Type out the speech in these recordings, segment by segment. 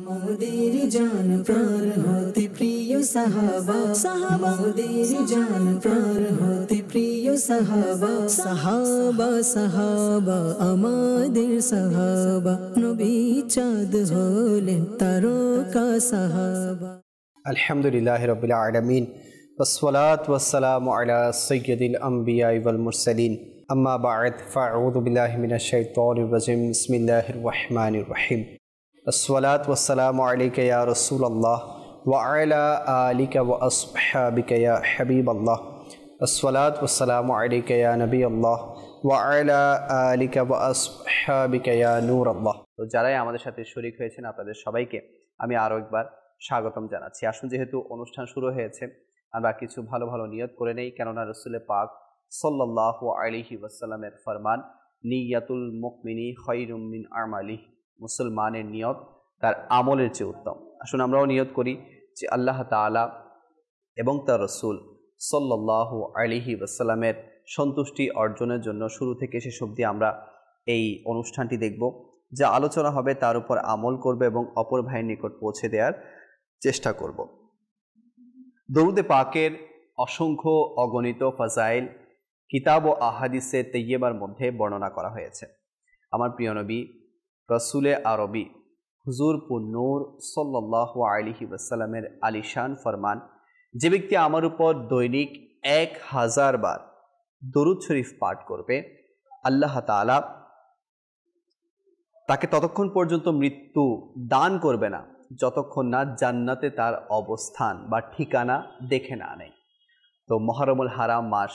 মোদের জান প্রাণ হতে প্রিয় সাহাবা সাহাবা মোদের জান প্রাণ হতে প্রিয় সাহাবা সাহাবা সাহাবা আমাদের সাহাবা নবী চাঁদ হলেন তারকা সাহাবা। আলহামদুলিল্লাহি রাব্বিল আলামিন ওয়াসসালাতু ওয়াসসালামু আলা সাইয়্যিদিল আমবিয়া ওয়াল মুরসালিন আম্মা বা'দ ফাআউযু বিল্লাহি মিনাশ শাইতানির রাজিম বিসমিল্লাহির রহমানির রহিম। আসসালাতু ওয়াসসালামু আলাইকা ইয়া রাসূলুল্লাহ ওয়া আলা আলিকা ওয়া আসহাবিকা ইয়া হাবিবাল্লাহ। আসসালাতু ওয়াসসালামু আলাইকা ইয়া নবিয়াল্লাহ ওয়া আলা আলিকা ওয়া আসহাবিকা ইয়া নূরাল্লাহ। তো যারাই আমাদের সাথে শরীক হয়েছেন আপনাদের সবাইকে আমি আরও একবার স্বাগতম জানাচ্ছি। আসুন, যেহেতু অনুষ্ঠান শুরু হয়েছে আমরা কিছু ভালো ভালো নিয়ত করে নেই, কেননা রাসূল পাক সাল্লাল্লাহু আলাইহি ওয়াসাল্লামের ফরমান, নিয়াতুল মুমিনি খায়রুম মিন আমালিহি, মুসলমানের নিয়ত তার আমলের চেয়ে উত্তম। আসুন আমরাও নিয়ত করি যে আল্লাহ তাআলা এবং তার রাসূল সাল্লাল্লাহু আলাইহি ওয়াসাল্লামের সন্তুষ্টি অর্জনের জন্য শুরু থেকে শেষ অবধি আমরা এই অনুষ্ঠানটি দেখব, যা আলোচনা হবে তার উপর আমল করবে এবং অপর ভাইয়ের নিকট পৌঁছে দেওয়ার চেষ্টা করব। দরুদে পাকের অসংখ্য অগণিত ফাজাইল কিতাব ও আহাদিসে তৈয়বার মধ্যে বর্ণনা করা হয়েছে। আমার প্রিয় নবী রসুলে আরবি হুজুর পুন্নূর সাল্লাল্লাহু আলাইহি ওয়াসাল্লামের আলিশান ফরমান, যে ব্যক্তি আমার উপর দৈনিক 1000 বার দরুদ শরীফ পাঠ করবে, আল্লাহ তাআলা তাকে ততক্ষণ পর্যন্ত মৃত্যু দান করবে না যতক্ষণ না জান্নাতে তার অবস্থান বা ঠিকানা দেখে না নেয়। তো মুহররমুল হারাম মাস,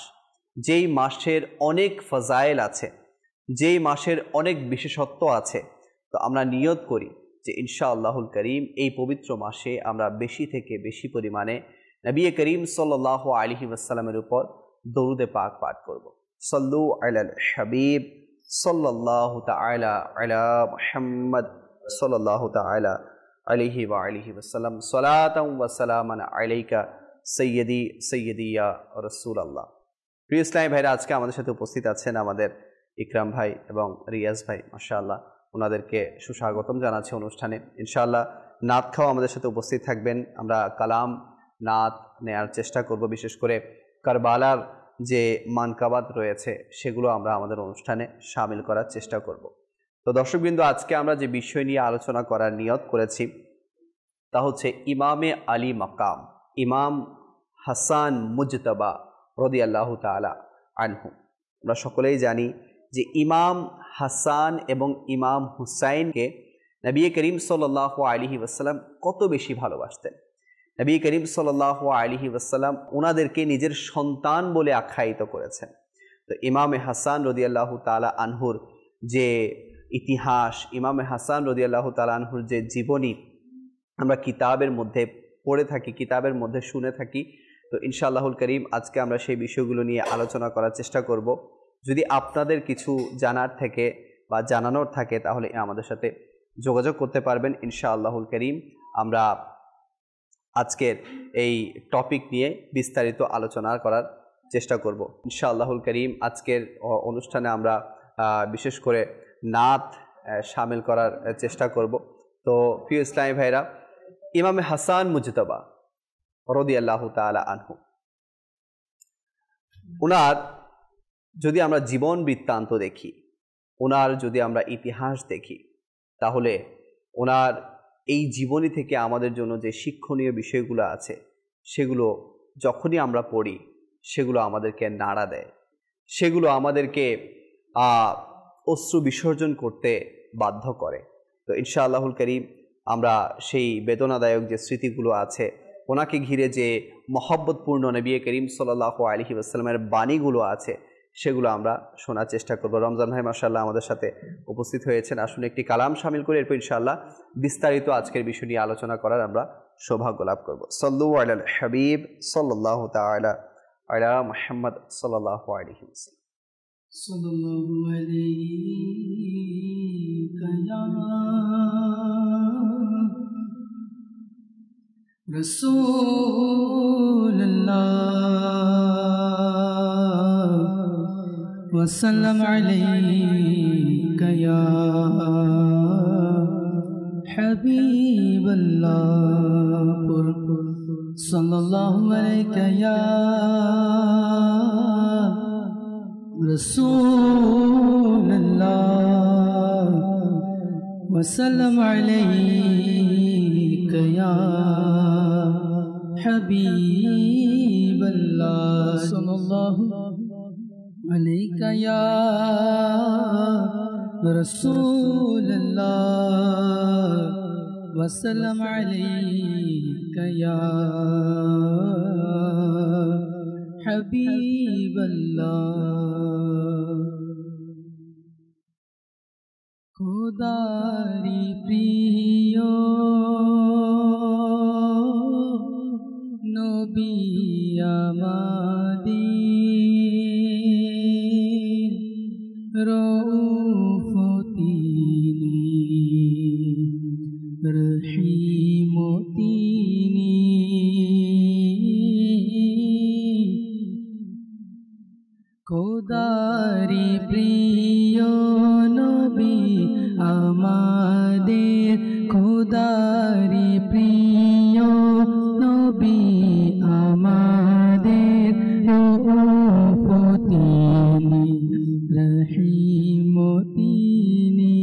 যেই মাসের অনেক ফাজাইল আছে, যেই মাসের অনেক বিশেষত্ব আছে, তো আমরা নিয়ত করি যে ইনশাআল্লাহুল করিম এই পবিত্র মাসে আমরা বেশি থেকে বেশি পরিমাণে নবী করিম সাল্লাল্লাহু আলাইহি ওয়াসাল্লামের উপর দরুদে পাক পাঠ করব। সাল্লু আলাল হাবিব সাল্লাল্লাহু তাআলা আলা মুহাম্মদ সাল্লাল্লাহু তাআলা আলাইহি ওয়া আলিহি ওয়াসাল্লাম সালাতান ওয়া সালামান আলাইকা সাইয়্যিদি সাইয়্যিদি ইয়া রাসূলুল্লাহ। প্রিয় ইসলামী ভাইরা, আজকে আমাদের সাথে উপস্থিত আছেন আমাদের ইকরাম ভাই এবং রিয়াজ ভাই, মাশাআল্লাহ ওনাদেরকে সুস্বাগতম জানাচ্ছি অনুষ্ঠানে। ইনশাআল্লাহ নাত খাও আমাদের সাথে উপস্থিত থাকবেন। আমরা কালাম নাত নেয়ার চেষ্টা করব, বিশেষ করে কারবালার যে মানকাবাত রয়েছে সেগুলো আমরা আমাদের অনুষ্ঠানে শামিল করার চেষ্টা করব। তো দর্শকবৃন্দ, আজকে আমরা যে বিষয় নিয়ে আলোচনা করার নিয়ত করেছি তা হচ্ছে ইমামে আলী মাকাম, ইমাম হাসান মুজতবা রাদিয়াল্লাহু তাআলা আনহু। আমরা সকলেই জানি যে ইমাম হাসান এবং ইমাম হুসাইনকে নবী করিম সাল্লাল্লাহু আলাইহি ওয়াসাল্লাম কত বেশি ভালোবাসতেন। নবী করিম সাল্লাল্লাহু আলাইহি ওয়াসাল্লাম ওনাদেরকে নিজের সন্তান বলে আখ্যায়িত করেছেন। তো ইমামে হাসান রাদিয়াল্লাহু তাআলা আনহুর যে ইতিহাস, ইমামে হাসান রাদিয়াল্লাহু তাআলা আনহুর যে জীবনী আমরা কিতাবের মধ্যে পড়ে থাকি, কিতাবের মধ্যে শুনে থাকি। তো ইনশাআল্লাহুল করিম আজকে আমরা সেই বিষয়গুলো নিয়ে আলোচনা করার চেষ্টা করব। যদি আপনাদের কিছু জানার থেকে বা জানানোর থাকে তাহলে আমাদের সাথে যোগাযোগ করতে পারবেন। ইনশাআল্লাহুল করিম আমরা আজকের এই টপিক নিয়ে বিস্তারিত আলোচনা করার চেষ্টা করব। ইনশাআল্লাহুল করিম আজকের অনুষ্ঠানে আমরা বিশেষ করে নাত শামিল করার চেষ্টা করব। তো প্রিয় ইসলামী ভাইরা, ইমামে হাসান মুজতবা রাদিয়াল্লাহু তাআলা আনহু, ওনার যদি আমরা জীবন বৃত্তান্ত দেখি, ওনার যদি আমরা ইতিহাস দেখি, তাহলে ওনার এই জীবনী থেকে আমাদের জন্য যে শিক্ষণীয় বিষয়গুলো আছে সেগুলো যখনই আমরা পড়ি সেগুলো আমাদেরকে নাড়া দেয়, সেগুলো আমাদেরকে অশ্রু বিসর্জন করতে বাধ্য করে। তো ইনশাআল্লাহুল করিম আমরা সেই বেদনাদায়ক যে স্মৃতিগুলো আছে, ওনাকে ঘিরে যে মহব্বতপূর্ণ নবী করিম সাল্লাল্লাহু আলাইহি ওয়াসাল্লামের বাণীগুলো আছে সেগুলো আমরা শোনার চেষ্টা করব। রমজান ভাই মাশাআল্লাহ আমাদের সাথে উপস্থিত হয়েছেন। আসলে একটি কালাম শামিল করে এরপর ইনশাআল্লাহ বিস্তারিত আজকের বিষয় নিয়ে আলোচনা করার আমরা সৌভাগ্য লাভ করব। সাল্লু আলাল হাবিব সাল্লাল্লাহু তাআলা আলা মুহাম্মদ সাল্লাল্লাহু আলাইহি ওয়াসাল্লাম। সাল্লাল্লাহু আলাইকা ইয়া রাসূলুল্লাহ ওয়া সাল্লাম আলাইকা ইয়া হাবিব सल्लल्लाहु अलैका या रसूलल्लाह वसल्लम अलैका या हबीबल्लाह सल्लल्लाहु अलैका या रसूलल्लाह वसल्लम अलैका या हबीबल्लाह। खुदारी प्रिय नबी আমাদের রউফ তিনি রহিম তিনি খোদারি প্রিয় নবী আমাদের খোদারি প্রিয় নবী আমাদের রউফ তিনি রহিম তিনি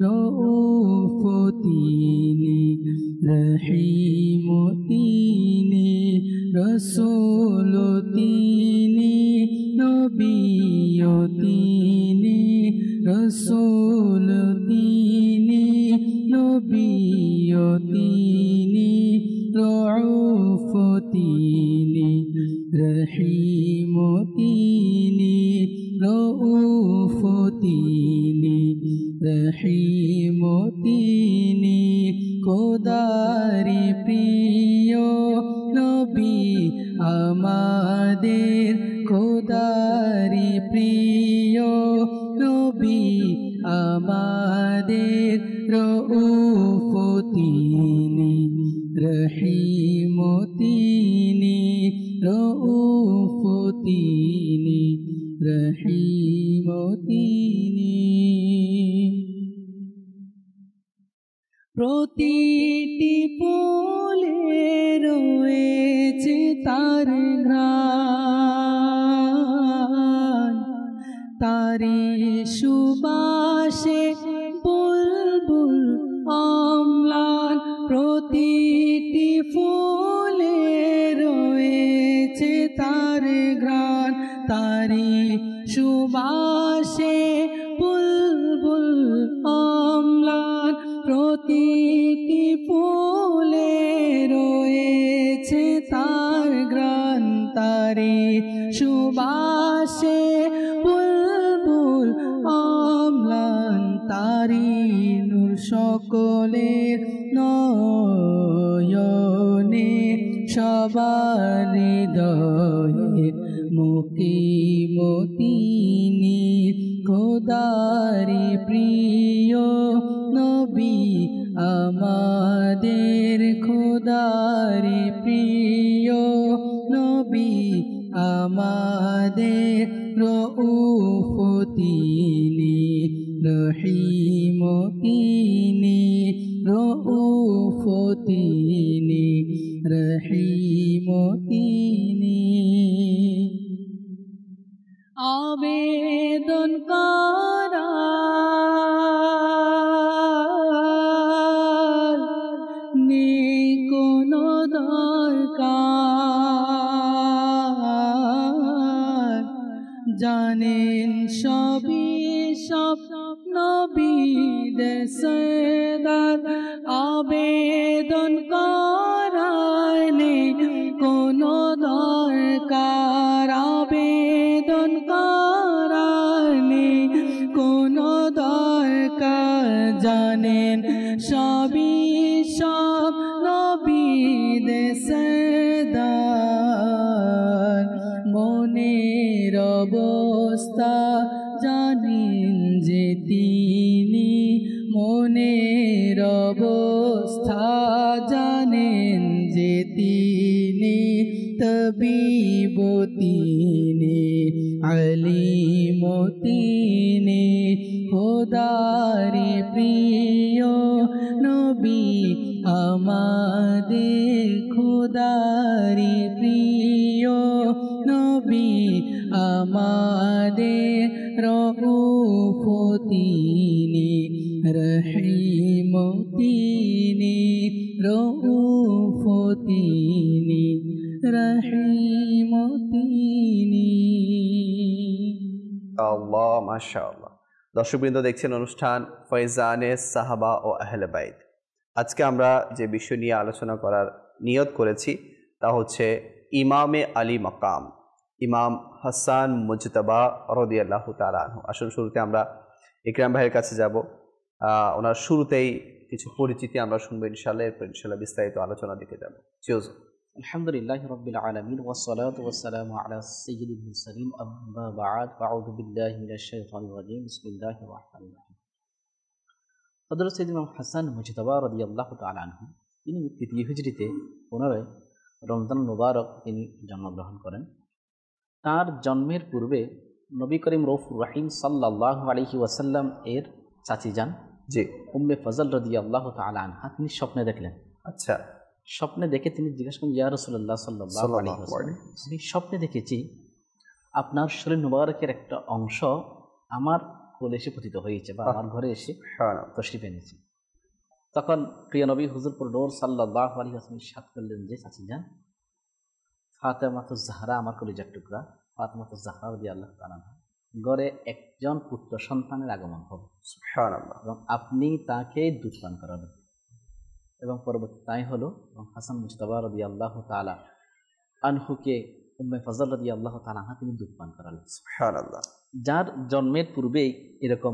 রউফ তিনি রহিম তিনি রসূল তিনি নবী তিনি রসূল তিনি নবী তিনি রউফ তিনি রহিম তিনি রউফ তিনি রহিম তিনি খোদারি প্রিয় নবী আমাদের খোদারি প্রিয় নবী আমাদের রউফ তিনি রহিম তিনি রউফ তিনি রহিম তিনি প্রতিটি ফুলে রয়েছে তার ঘ্রাণ তারি সুবাসে বুলবুল অম্লান প্রতিটি ফুলে রয়েছে তার ঘ্রাণ তারি সুবাসে বুলবুল অম্লান প্রতিটি ফুলে রয়েছে তার ঘ্রাণ তারি সুবাসে বুলবুল অম্লান তারি নূর সকলের নয়নে সবার হৃদয়ে মুকিম তিনি খোদারি প্রিয় নবী আমাদের খোদারি প্রিয় নবী আমাদের রউফ তিনি রহিম তিনি রউফ তিনি রহিম তিনি আবেদন করার নেই কোনো দরকার জানেন সবই সব নবীদের সরদার আবেদন করার নেই কোনো দরকার আবেদন করার নেই কোনো দরকার জানেন সবই সব নবীদের সরদার মনের অবস্থা জানেন যে তিনি মনের অবস্থা জানেন যে তিনি তবিব তিনি আলিম তিনি খোদারি প্রিয় নবী আমাদের খোদারি প্রিয় নবী আমাদের রউফ তিনি রহিম তিনি রউফ তিনি রহিম তিনি। আল্লাহ, মাশাআল্লাহ। দর্শকবৃন্দ, দেখছেন অনুষ্ঠান ফয়জানে সাহাবা ও আহলে বাইত। আজকে আমরা যে বিষয় নিয়ে আলোচনা করার নিয়ত করেছি তা হচ্ছে ইমামে আলী মাকাম, ইমাম হাসান মুজতবা রাদিয়াল্লাহু তাআলা আনহু। আসুন শুরুতে আমরা ইকরাম ভাইয়ের কাছে যাব। ওনার শুরুতেই কিছু পরিচিতি আমরা শুনবো ইনশাআল্লাহ, এরপর ইনশাআল্লাহ বিস্তারিত আলোচনা দিকে যাব। চিউজ। আলহামদুলিল্লাহি রাব্বিল আলামিন ওয়াসসালাতু ওয়াসসালামু আলা সাইয়্যিদিল মুরসালিন আম্মা বা'দ ফাআউযু বিল্লাহি মিনাশ শাইতানির রাজীম বিসমিল্লাহির রাহমানির রাহিম। হযরত সাইয়্যিদনা হাসান মুজতবা রাদিয়াল্লাহু তাআলা আনহু তিনি ৩য় হিজরিতে 15 রমজান মুবারক তিনি জন্মগ্রহণ করেন। তার জন্মের পূর্বে নবী করিম রউফুর রহিম সাল্লাল্লাহু আলাইহি ওয়াসাল্লাম এর চাচি যান জি উম্মে ফজল রাদিয়াল্লাহু তাআলা আনহা তিনি স্বপ্নে দেখলেন। আচ্ছা। স্বপ্নে দেখে তিনি জিজ্ঞাসা করেন, ইয়া রাসূলুল্লাহ সাল্লাল্লাহু আলাইহি ওয়াসাল্লাম, আমি স্বপ্নে দেখেছি আপনার শরীর মুবারকের একটা অংশ আমার কোলে এসে পতিত হয়েছে বা আমার ঘরে এসে তশরিফ এনেছে। তখন প্রিয় নবী হুজুরপুর নূর সাল্লাল্লাহু আলাইহি ওয়াসাল্লাম ইরশাদ করলেন যে, চাচি যান, ফাতেমাতুজ জাহরা আমার কলিজার টুকরা ফাতেমাতুজ জাহরা রাদিয়াল্লাহু তাআলা ঘরে একজন পুত্র সন্তানের আগমন হবে, সুবহানাল্লাহ, এবং আপনি তাকে দুধ পান করাবেন। এবং পরবর্তী তাই হলো, এবং হাসান মুজতবা রাদিয়াল্লাহু তাআলা আনহুকে উম্মে ফজল রাদিয়াল্লাহু তাআলা আনহা তিনি দুধ পান করালেন, সুবহানাল্লাহ। যার জন্মের পূর্বেই এরকম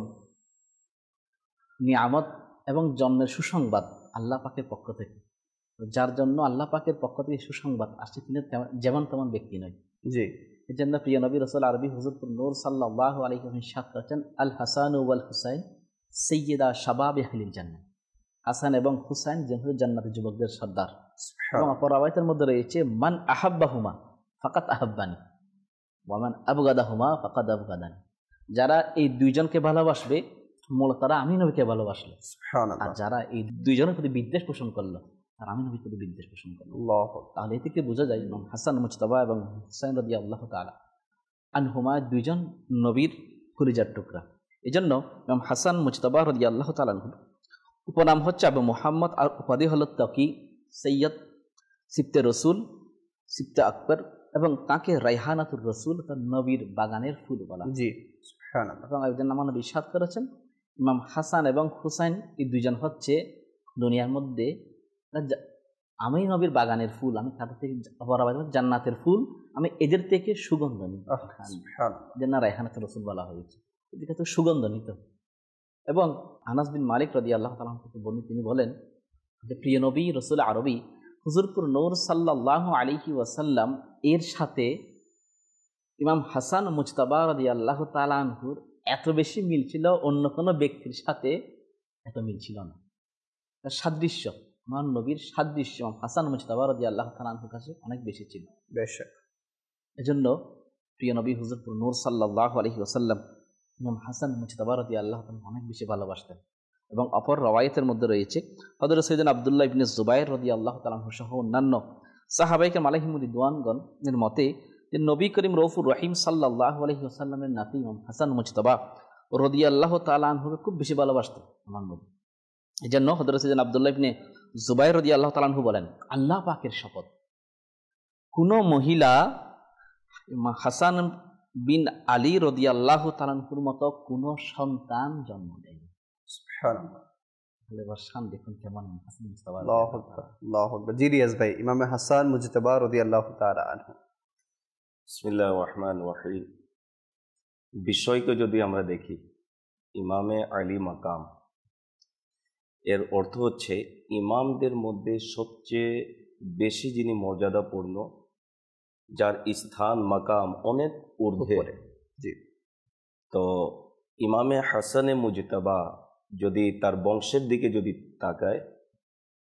নিয়ামত এবং জন্মের সুসংবাদ আল্লাহ পাকের পক্ষ থেকে, যার জন্য আল্লাহ পাকের পক্ষ থেকে সুসংবাদ আসছে, তিনি যেমন তেমন ব্যক্তি নয়। জি, এর জন্য প্রিয় নবী রাসূল আরবি হুজুরপুর নূর সাল্লাল্লাহু আলাইহি ওয়াসাল্লাম ইরশাদ করেছেন, আল হাসান ওয়াল হুসাইন সাইয়্যিদা শাবাব আহলিল জান্নাহ। হাসান এবং হুসাইন যেন জান্নাতের যুবকদের সর্দার। এবং অপর রাওয়ায়াতের মধ্যে রয়েছে, মান আহাব্বাহুমা ফাকাত আহাব্বানি ওয়া মান আবগাদাহুমা ফাকাদ আবগাদানি। যারা এই দুইজনকে ভালোবাসবে মূলত তারা আমি নবীকে ভালোবাসলো, আর যারা এই দুইজনের প্রতি বিদ্বেষ পোষণ করলো আর আমি নবীর প্রতি বিদ্বেষ পোষণ করলো। তাহলে এ থেকে বোঝা যায় হাসান মুজতবা এবং হুসাইন রাদিয়াল্লাহু তাআলা আনহুমা দুইজন নবীর কলিজার টুকরা। এই জন্য ইমাম হাসান মুজতবা রাদিয়াল্লাহু তাআলা আনহু উপনাম হচ্ছে আবু মুহাম্মদ, আর উপাধি হলো তাকি, সৈয়দ, সিফতে রসুল, সিফতে আকবর, এবং তাকে রাইহানাতুর রসুল, তার নবীর বাগানের ফুল বলা। জি, এবং একজন আমার নবী ইরশাদ করেছেন, ইমাম হাসান এবং হুসাইন এই দুইজন হচ্ছে দুনিয়ার মধ্যে আমি নবীর বাগানের ফুল, আমি তাদের থেকে জান্নাতের ফুল, আমি এদের থেকে সুগন্ধ নিই, যে না রাইহানাতুর রসুল বলা হয়েছে, এদিকে তো সুগন্ধ নিত। এবং আনাস বিন মালিক রাদিয়াল্লাহু তাআলা তিনি বলেন যে, প্রিয় নবী রাসূল আরবি হুজুরপুর নূর সাল্লাল্লাহু আলাইহি ওয়াসাল্লাম এর সাথে ইমাম হাসান মুজতবা রাদিয়াল্লাহু তাআলা আনহুর এত বেশি মিল ছিল, অন্য কোনো ব্যক্তির সাথে এত মিল ছিল না। সাদৃশ্য, আমার নবীর সাদৃশ্য ইমাম হাসান মুজতবা রাদিয়াল্লাহু তাআলা আনহুর কাছে অনেক বেশি ছিল। এজন্য প্রিয় নবী হুজুরপুর নূর সাল্লাল্লাহু আলাইহি ওয়াসাল্লাম ইমাম হাসান মুজতবা রাদিয়াল্লাহু তাআলা অনেক বেশি ভালোবাসতেন। এবং অপর রওয়ায়াতের মধ্যে রয়েছে, হযরত সাইয়েদনা আব্দুল্লাহ ইবনে জুবাইর রাদিয়াল্লাহু তাআলা আনহু সহ অন্যান্য সাহাবায়ে কেরাম আলাইহিমুর রিদওয়ানগণের মতে যে নবী করিম রউফুর রহিম সাল্লাল্লাহু আলাইহি ওয়াসাল্লামের নাতি ইমাম হাসান মুজতবা রাদিয়াল্লাহু তাআলা আনহু খুব বেশি ভালোবাসতেন আমার নবী। এজন্য হযরত সাইয়েদনা আব্দুল্লাহ ইবনে জুবাইর রাদিয়াল্লাহু তাআলা আনহু বলেন, আল্লাহ পাকের শপথ, কোন মহিলা হাসান বিন আলী রাদিয়াল্লাহু তাআলা আনহুর মতো কোন সন্তান জন্ম দেয়নি। সুবহানাল্লাহ। ভালোবাসা দেখুন কেমন হাসান মুজতবা। আল্লাহু আকবার, আল্লাহু আকবার। জি রিয়াজ ভাই, ইমামে হাসান মুজতবা রাদিয়াল্লাহু তাআলা আনহু। বিসমিল্লাহির রহমানির রহিম। বিষয়কে যদি আমরা দেখি, ইমামে আলী মাকাম এর অর্থ হচ্ছে ইমামদের মধ্যে সবচেয়ে বেশি যিনি মর্যাদাপূর্ণ, যার স্থান মাকাম অনেক ঊর্ধ্বে। জি, তো ইমামে হাসানে মুজতবা যদি তার বংশের দিকে যদি তাকায়,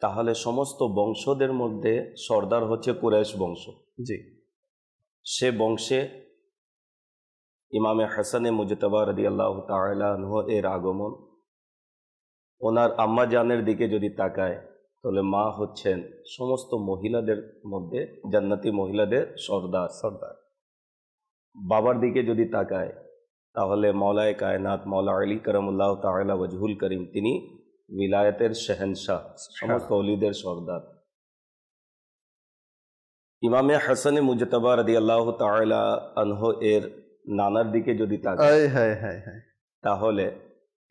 তাহলে সমস্ত বংশদের মধ্যে সর্দার হচ্ছে কুরাইশ বংশ। জি, সে বংশে ইমামে হাসানে মুজতবা রাদিয়াল্লাহু তাআলা আনহু এর আগমন। ওনার আম্মা জানের দিকে যদি তাকায়, তাহলে মা হচ্ছেন সমস্ত মহিলাদের মধ্যে জান্নাতি মহিলাদের সর্দার। বাবার দিকে যদি তাকায় তাহলে মৌলায়ে কায়নাত মৌলা আলী করমুল্লাহ তাআলা ওয়াজহুল করিম, তিনি विलायतेर शहनशाह, समस्त औलिদের সর্দার। ইমামে হাসানে মুজতবা রাদিয়াল্লাহু তাআলা আনহু এর নানার দিকে যদি তাকাই তাহলে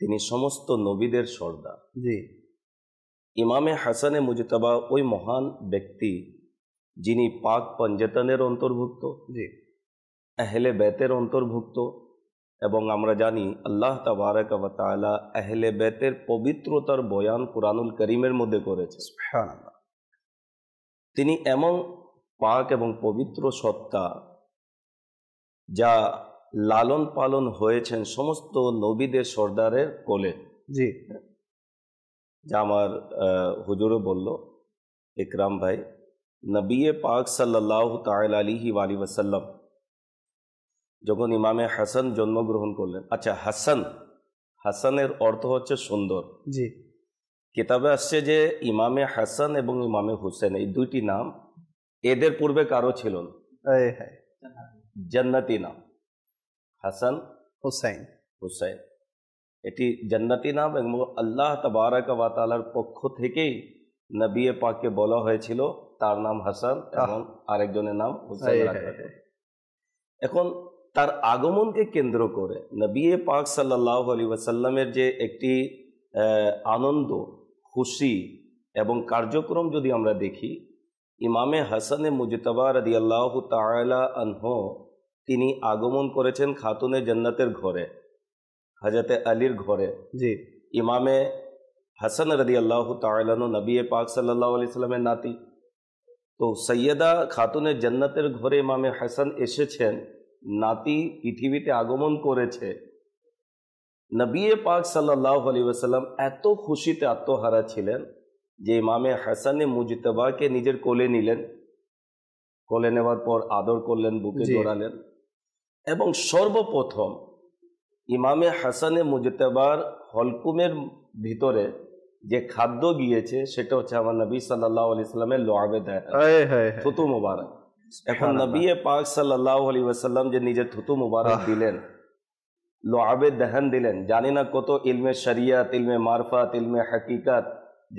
তিনি সমস্ত নবীদের সর্দার। জি। ইমামে হাসানে মুজতবা ওই মহান ব্যক্তি যিনি পাক পঞ্জতনের অন্তর্ভুক্ত, জি, আহলে বেতের অন্তর্ভুক্ত, এবং আমরা জানি আল্লাহ তাবারাক ওয়া তাআলা আহলে বেতের পবিত্রতার বয়ান কুরআনুল কারীমের মধ্যে করেছে। সুবহানাল্লাহ। তিনি এমন পাক এবং পবিত্র সত্তা যা লালন পালন হয়েছেন সমস্ত নবীদের সর্দারের কোলে। জি। যা আমার হুজুরও বলল, ইকরাম ভাই, নবী পাক সাল্লাল্লাহু তাআলা আলাইহি ওয়াসাল্লাম যখন ইমামে হাসান জন্মগ্রহণ করলেন, আচ্ছা হাসানের অর্থ হচ্ছে সুন্দর। জি। কিতাবে আসছে যে ইমামে হাসান এবং ইমামে হুসেন এই দুইটি নাম এদের পূর্বে কারো ছিল না, জান্নাতি নাম, হাসান হুসাইন, এটি জান্নাতি নাম এবং আল্লাহ তাবারাক ওয়া তাআলার পক্ষ থেকেই নবী পাককে বলা হয়েছিল তার নাম হাসান এবং আরেকজনের নাম হুসাইন। এখন তার আগমনকে কেন্দ্র করে নবী পাক সাল্লাল্লাহু আলাইহি ওয়াসাল্লামের যে একটি আনন্দ, খুশি এবং কার্যক্রম যদি আমরা দেখি, ইমামে হাসানে মুজতবা রাদিয়াল্লাহু তাআলা আনহু তিনি আগমন করেছেন খাতুনে জান্নাতের ঘরে, হযরতে আলীর ঘরে। জি। ইমামে হাসান রাদিয়াল্লাহু তাআলা আনহু নবী পাক সাল্লাল্লাহু আলাইহি ওয়াসাল্লামের নাতি, তো সৈয়দা খাতুনে জান্নাতের ঘরে ইমামে হাসান এসেছেন, নাতি পৃথিবীতে আগমন করেছে। নবী পাক সাল্লাল্লাহু আলাইহি ওয়াসাল্লাম এত খুশিতে আত্মহারা ছিলেন যে ইমামে হাসানে মুজতবাকে নিজের কোলে নিলেন, কোলে নেওয়ার পর আদর করলেন, বুকে জড়ালেন এবং সর্বপ্রথম ইমামে হাসানে মুজতবার হলকুমের ভিতরে যে খাদ্য গিয়েছে সেটা হচ্ছে আমার নবী সাল্লাল্লাহু আলাইহি ওয়াসাল্লামের লোয়াবে দেহা, থুতু মুবারক। এখন নবী পাক সাল্লাল্লাহু আলাইহি ওয়াসাল্লাম যে নিজের থুতু মুবারক দিলেন, লোয়াবে দেহান দিলেন, জানি না কত ইলমে শরিয়ত, ইলমে মারফাত, ইলমে হাকিকাত,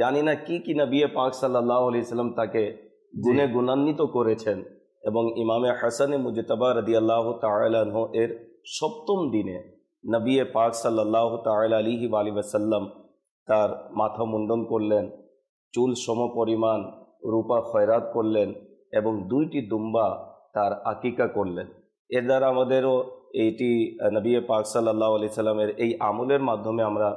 জানি না কি কি নবী পাক সাল্লাল্লাহু আলাইহি ওয়াসাল্লাম তাকে গুণে গুণান্বিত করেছেন। এবং ইমামে হাসানে মুজতবা রাদিয়াল্লাহু তাআলা আনহু এর সপ্তম দিনে নবী পাক সাল্লাল্লাহু তাআলা আলাইহি ওয়াসাল্লাম তার মাথা মুন্ডন করলেন, চুল সম পরিমাণ রূপা খয়রাত করলেন এবং 2টি দুম্বা তার আকিকা করলেন। এর দ্বারা আমাদেরও এইটি নবী পাক সাল্লাল্লাহু আলাইহি সাল্লামের এই আমলের মাধ্যমে আমরা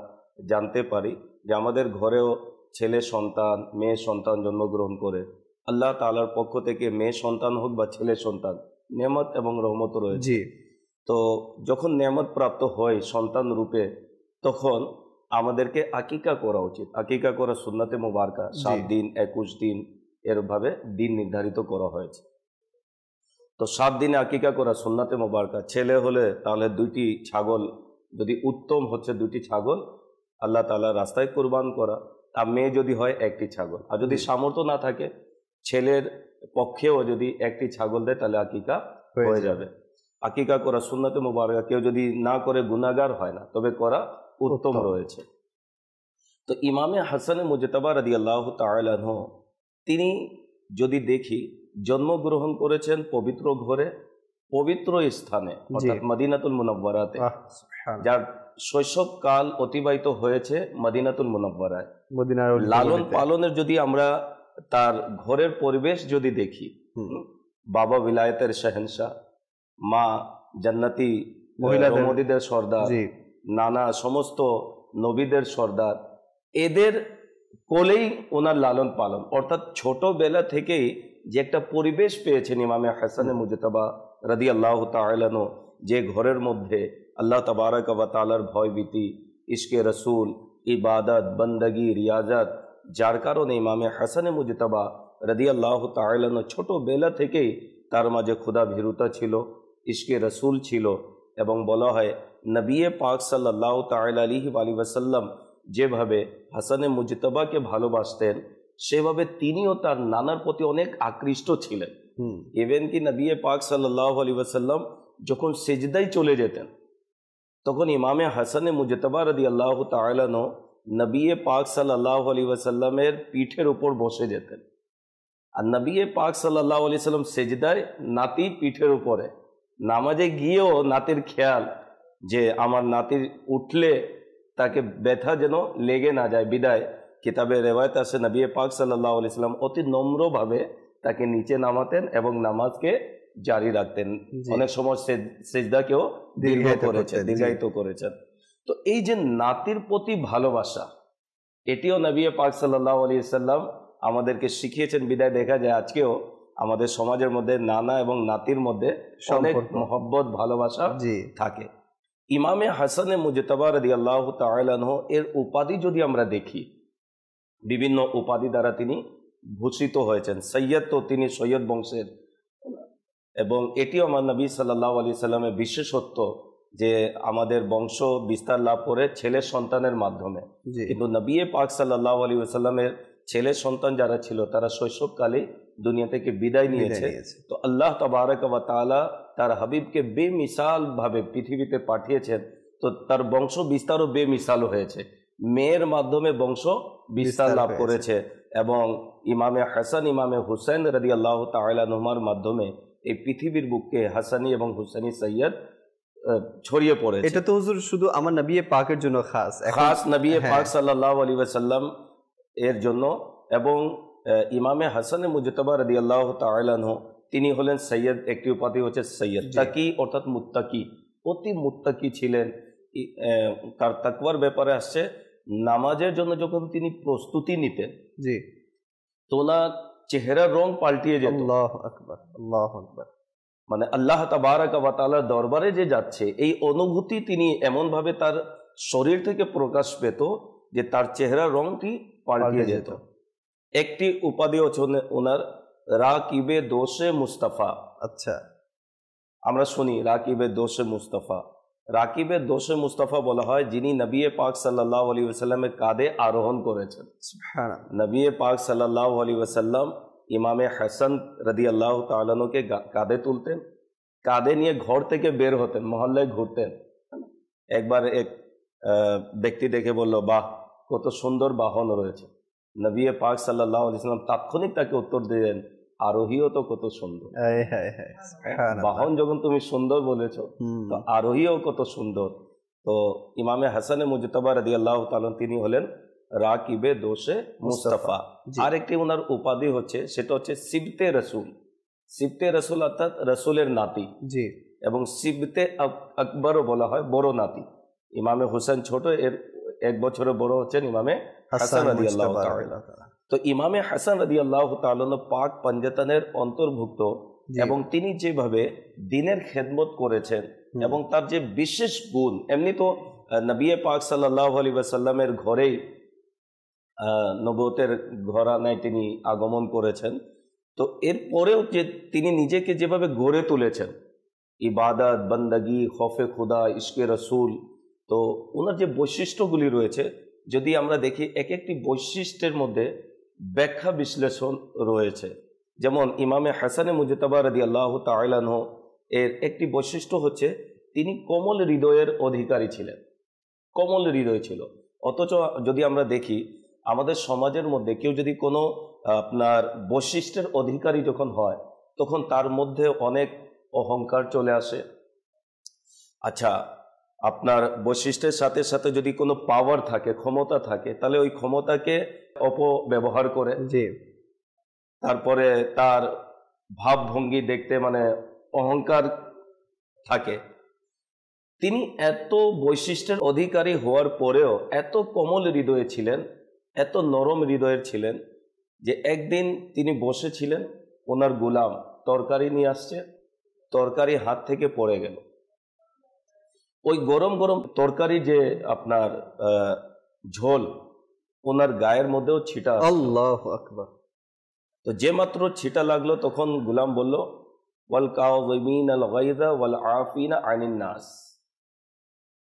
জানতে পারি যে আমাদের ঘরেও ছেলে সন্তান, মেয়ে সন্তান জন্মগ্রহণ করে, আল্লাহ তাআলার পক্ষ থেকে মেয়ে সন্তান হোক বা ছেলে সন্তান, নেমত এবং রহমত রয়েছে। তো যখন নেমত প্রাপ্ত হয় সন্তান রূপে, তখন আমাদেরকে আকিকা করা উচিত। আকিকা করা সুন্নাতে মুবারকা, 7 দিন 21 দিন এরভাবে দিন নির্ধারিত করা হয়েছে। তো 7 দিনে আকিকা করা সুন্নাতে মুবারকা। ছেলে হলে তাহলে 2টি ছাগল, যদি উত্তম হচ্ছে 2টি ছাগল আল্লাহ তাআলার রাস্তায় কুরবান করা, আর মেয়ে যদি হয় 1টি ছাগল। আর যদি সামর্থ্য না থাকে ছেলের পক্ষেও যদি 1টি ছাগল দেয় তাহলে আকিকা হয়ে যাবে। আকিকা করা সুন্নাতে মুবারকা, কেউ যদি না করে গুনাহগার হয় না, তবে করা উত্তম রয়েছে। তো ইমামে হাসানে মুজতবা রাদিয়াল্লাহু তাআলা আনহু তিনি যদি দেখি জন্মগ্রহণ করেছেন পবিত্র ঘরে, পবিত্র স্থানে, অর্থাৎ মদিনাতুল মুনাওয়ারাতে, যার শৈশবকাল অতিবাহিত হয়েছে মদিনাতুল মুনাওয়ারায়। লালন পালনের যদি আমরা তার ঘরের পরিবেশ যদি দেখি, বাবা বিলায়েতের শহনশাহ, মা জান্নাতি মহিলাদের সর্দার, নানা সমস্ত নবীদের সর্দার, এদের কোলেই ওনার লালন পালন, অর্থাৎ ছোটবেলা থেকেই যে একটা পরিবেশ পেয়েছেন ইমামে হাসানে মুজতবা রাদিয়াল্লাহু তাআলা আনহু, যে ঘরের মধ্যে আল্লাহ তাবারাক ওয়া তাআলার ভয়ভীতি, ইশকে রসুল, ইবাদত, বন্দগি, রিয়াজত, যার কারণে ইমামে হাসানে মুজতবা রাদিয়াল্লাহু তাআলা আনহু ছোটবেলা থেকেই তার মাঝে খোদা ভীরুতা ছিল, ইশকে রসুল ছিল। এবং বলা হয় নবী পাক সাল্লাল্লাহু তাআলা আলাইহি ওয়াসাল্লাম যেভাবে হাসানে মুজতবাকে ভালোবাসতেন, সেভাবে তিনিও তার নানার প্রতি অনেক আকৃষ্ট ছিলেন। ইভেন কি নবী পাক সাল্লাল্লাহু আলাইহি ওয়াসাল্লাম যখন সিজদায় চলে যেতেন তখন ইমামে হাসানে মুজতবা রাদিয়াল্লাহু তাআলা আনহু নবী পাক সাল্লাল্লাহু আলাইহি ওয়াসাল্লামের পিঠের উপর বসে যেতেন, আর নবী পাক সাল্লাল্লাহু আলাইহি ওয়াসাল্লাম সিজদায়, নাতি পিঠের উপরে। নামাজে গিয়েও নাতির খেয়াল যে আমার নাতির উঠলে তাকে ব্যথা যেন লেগে না যায়, বিদায় কিতাবে রেওয়ায়েত আছে নবী পাক সাল্লাল্লাহু আলাইহি ওয়াসাল্লাম অতি নম্রভাবে তাকে নিচে নামাতেন এবং নামাজকে জারি রাখতেন। অনেক সময় সিজদাকেও দীর্ঘায়িত করেছেন। তো এই যে নাতির প্রতি ভালোবাসা, এটিও নবী পাক সাল্লাল্লাহু আলাইহি ওয়াসাল্লাম আমাদেরকে শিখিয়েছেন। বিদায় দেখা যায় আজকেও আমাদের সমাজের মধ্যে নানা এবং নাতির মধ্যে অনেক মহব্বত ভালোবাসা থাকে। ইমামে হাসানে মুজতবা রাদিয়াল্লাহু তাআলা আনহু এর উপাধি যদি আমরা দেখি, বিভিন্ন উপাধি দ্বারা তিনি ভূষিত হয়েছেন। সৈয়দ তো তিনি সৈয়দ বংশের, এবং এটিও আমার নবী সাল্লাল্লাহু আলাইহি সাল্লামের বিশেষত্ব যে আমাদের বংশ বিস্তার লাভ করে ছেলের সন্তানের মাধ্যমে। কিন্তু নবী পাক সাল্লাল্লাহু আলাইহি ওয়াসাল্লামের ছেলে সন্তান যারা ছিল তারা শৈশবকালে দুনিয়া থেকে বিদায় নিয়েছে। তো আল্লাহ তাবারক ওয়া তাআলা তার হাবিবকে বেমিসাল ভাবে পৃথিবীতে পাঠিয়েছেন, তো তার বংশ বিস্তারও বেমিসাল হয়েছে, মেয়ের মাধ্যমে বংশ বিস্তার লাভ করেছে, এবং ইমামে হাসান ইমামে হুসাইন রাদিয়াল্লাহু তাআলা আনহুমার মাধ্যমে এই পৃথিবীর বুকে হাসানি এবং হুসাইনি সৈয়দ ছড়িয়ে পড়েছে। এটা তো হুজুর শুধু আমার নবী পাকের জন্য খাস নবী পাক সাল্লাল্লাহু আলাইহি ওয়াসাল্লাম এর জন্য। এবং ইমামে হাসান মুজতবা রাদিয়াল্লাহু তাআলা আনহু তিনি হলেন সৈয়দ, একটি উপাধি হচ্ছে সৈয়দ তাকি, অর্থাৎ মুত্তাকি, অতি মুত্তাকি ছিলেন। তার তাকওয়ার ব্যাপারে আসছে, নামাজের জন্য যখন তিনি প্রস্তুতি নিতেন তো ওনার চেহারার রং পাল্টিয়ে যেত। আল্লাহু আকবার, আল্লাহু আকবার। মানে আল্লাহ তাবারক ওয়া তাআলার দরবারে যে যাচ্ছে এই অনুভূতি তিনি এমন ভাবে তার শরীর থেকে প্রকাশ পেত যে তার চেহারার রংটি পাল্টিয়ে যেত। একটি উপাধি হচ্ছে ওনার রাকিবে দোষে মুস্তাফা। আচ্ছা, আমরা শুনি রাকিবে দোষে মুস্তাফা। রাকিবে দোষে মুস্তাফা বলা হয় যিনি নবী পাক সাল্লাল্লাহু আলাইহি ওয়াসাল্লামের কাঁধে আরোহণ করেছেন। নবী পাক সাল্লাল্লাহু আলাইহি ওয়াসাল্লাম ইমামে হাসান রাদিয়াল্লাহু তাআলা আনহুকে কাঁধে তুলতেন, কাঁধে নিয়ে ঘর থেকে বের হতেন, মহল্লায় ঘুরতেন। একবার এক ব্যক্তি দেখে বলল, বাহ, কত সুন্দর বাহন রয়েছে। নবী পাক সাল্লাল্লাহু আলাইহি ওয়াসাল্লাম তাৎক্ষণিক তাকে উত্তর দিলেন, আরোহীও তো কত সুন্দর। বাহন যখন তুমি সুন্দর বলেছো তো আরোহীও কত সুন্দর। তো ইমামে হাসানে মুজতবা রাদিয়াল্লাহু তাআলা তিনি হলেন রাকিবে দোষে মুস্তাফা। আর একটি ওনার উপাধি হচ্ছে, সেটা হচ্ছে সিবতে রসুল। সিবতে রসুল অর্থাৎ রসুলের নাতি, এবং সিবতে আকবরও বলা হয়, বড় নাতি। ইমামে হুসেন ছোট, এর 1 বছরের বড় হচ্ছেন ইমামে হাসান রাদিয়াল্লাহু তাআলা। তো ইমামে হাসান রাদিয়াল্লাহু তাআলা পাক পঞ্জতনের অন্তর্ভুক্ত, এবং তিনি যেভাবে দিনের খেদমত করেছেন এবং তার যে বিশেষ গুণ, এমনি তো নবী পাক সাল্লাল্লাহু আলাইহি ওয়াসাল্লামের ঘরেই নবুয়তের ঘরানায় তিনি আগমন করেছেন। তো এরপরেও যে তিনি নিজেকে যেভাবে গড়ে তুলেছেন, ইবাদত, বন্দগি, খৌফে খুদা, ইশকে রসুল, তো ওনার যে বৈশিষ্ট্যগুলি রয়েছে যদি আমরা দেখি, এক একটি বৈশিষ্ট্যের মধ্যে ব্যাখ্যা বিশ্লেষণ রয়েছে। যেমন ইমামে হাসানে মুজতবা রাদিয়াল্লাহু তাআলা আনহু এর একটি বৈশিষ্ট্য হচ্ছে তিনি কোমল হৃদয়ের অধিকারী ছিলেন, কোমল হৃদয় ছিল। অথচ যদি আমরা দেখি আমাদের সমাজের মধ্যে কেউ যদি কোনো আপনার বৈশিষ্ট্যের অধিকারী যখন হয় তখন তার মধ্যে অনেক অহংকার চলে আসে। আচ্ছা, আপনার বৈশিষ্ট্যের সাথে সাথে যদি কোনো পাওয়ার থাকে, ক্ষমতা থাকে, তাহলে ওই ক্ষমতাকে অপব্যবহার করে। তারপরে তার ভাবভঙ্গি দেখতে মানে অহংকার থাকে। তিনি এত বৈশিষ্ট্যের অধিকারী হওয়ার পরেও এত কোমল হৃদয়ে ছিলেন, এত নরম হৃদয়ের ছিলেন যে একদিন তিনি বসেছিলেন, ওনার গোলাম তরকারি নিয়ে আসছে, তরকারি হাত থেকে পড়ে গেল। ওই গরম গরম তরকারি যে আপনার ঝোল ওনার গায়ের মধ্যেও ছিটা। আল্লাহু আকবার। তো যে মাত্র ছিটা লাগলো তখন গোলাম বলল, ওয়াল কাযিমিনাল গায়যা ওয়াল আফিনা আনিন নাস,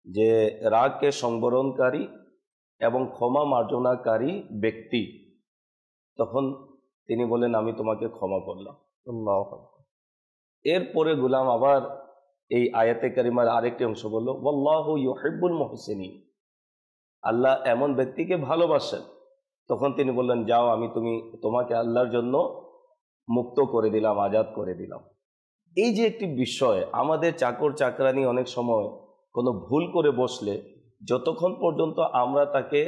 যে রাগকে সংবরণকারী এবং ক্ষমা মার্জনাকারী ব্যক্তি। তখন তিনি বলেন আমি তোমাকে ক্ষমা করলাম। আল্লাহু আকবার। এরপরে গোলাম আবার এই আয়াতে কারিমার আরেকটি অংশ বলল, ওয়াল্লাহু ইউহিব্বুল মুহসিনিন, আল্লাহ এমন ব্যক্তিকে ভালোবাসেন। তখন তিনি বললেন, যাও, আমি তোমাকে আল্লাহর জন্য মুক্ত করে দিলাম, আজাদ করে দিলাম। এই যে একটি বিষয়, আমাদের চাকর চাকরানি অনেক সময় কোনো ভুল করে বসলে যতক্ষণ পর্যন্ত আমরা তাকে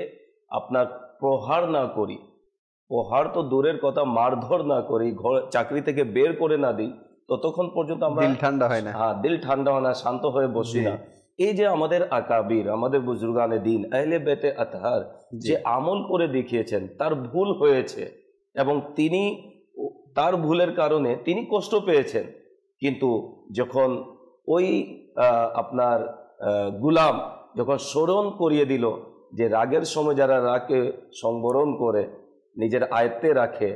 আপনার প্রহার না করি, প্রহার তো দূরের কথা, মারধর না করি, চাকরি থেকে বের করে না দিই, ততক্ষণ পর্যন্ত আমরা দিল ঠান্ডা হয় না। হ্যাঁ, দিল ঠান্ডা হয় না, শান্ত হয়ে বসি না। এই যে আমাদের আকাবির, আমাদের বুজুর্গানে দিন, আহলে বেতে আতহার যে আমল করে দেখিয়েছেন, তার ভুল হয়েছে এবং তিনি তার ভুলের কারণে তিনি কষ্ট পেয়েছেন, কিন্তু যখন ওই আপনার গুলাম যখন স্মরণ করিয়ে দিল যে রাগের সময় যারা রাগকে সংবরণ করে নিজের আয়ত্তে রাখে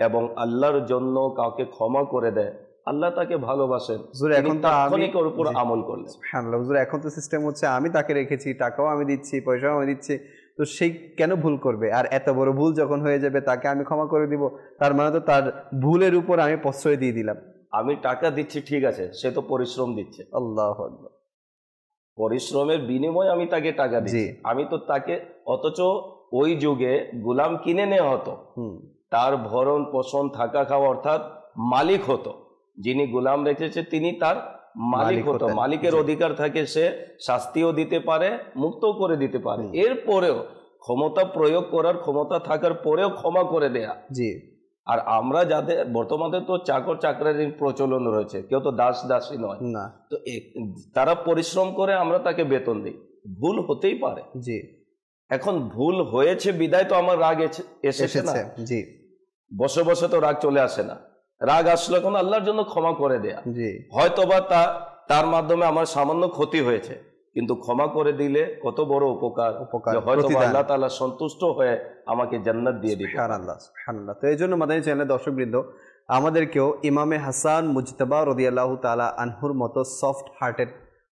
এবং আল্লাহর জন্য কাউকে ক্ষমা করে দেয়, আল্লাহ তাকে ভালোবাসেন। এখন তো তাৎক্ষণিকের উপর আমল করলেন। সুবহানাল্লাহ। হুজুর, এখন তো সিস্টেম হচ্ছে আমি তাকে রেখেছি, টাকাও আমি দিচ্ছি, পয়সাও আমি দিচ্ছি, তো সেই কেন ভুল করবে? আর এত বড় ভুল যখন হয়ে যাবে তাকে আমি ক্ষমা করে দিব, তার মানে তো তার ভুলের উপর আমি প্রশ্রয় দিয়ে দিলাম। আমি টাকা দিচ্ছি ঠিক আছে, সে তো পরিশ্রম দিচ্ছে, আল্লাহু আকবার, পরিশ্রমের বিনিময়ে আমি তাকে টাকা দিচ্ছি, আমি তো তাকে, অথচ ওই যুগে গোলাম কিনে নেওয়া হতো, তার ভরণ পোষণ থাকা খাওয়া অর্থাৎ মালিক হতো, যিনি গোলাম রেখেছে তিনি তার মালিক হতো, মালিকের অধিকার থাকে, সে শাস্তিও দিতে পারে, মুক্তও করে দিতে পারে, এরপরেও ক্ষমতা প্রয়োগ করার ক্ষমতা থাকার পরেও ক্ষমা করে দেয়া। জি। আর আমরা যাদের বর্তমানে তো চাকর চাকরানির প্রচলন রয়েছে, কেউ তো দাস দাসী নয় না, তো তারা পরিশ্রম করে, আমরা তাকে বেতন দিই, ভুল হতেই পারে। জি। এখন ভুল হয়েছে বিদায় তো আমার রাগ এসেছে না। জি। বসে বসে তো রাগ চলে আসে না, রাগ আসলে এখন আল্লাহর জন্য ক্ষমা করে দেয়া। হয়তোবা তার মাধ্যমে আমার সামান্য ক্ষতি হয়েছে, কিন্তু ক্ষমা করে দিলে কত বড় উপকার, হয়তো আল্লাহ তাআলা সন্তুষ্ট হয়ে আমাকে জান্নাত দিয়ে দিবেন। সুবহানাল্লাহ, সুবহানাল্লাহ। তো এই জন্য মাদানী চ্যানেলের দর্শকবৃন্দ, আমাদেরকেও ইমামে হাসান মুজতাবা রাদিয়াল্লাহু তাআলা আনহুর মতো সফট হার্টেড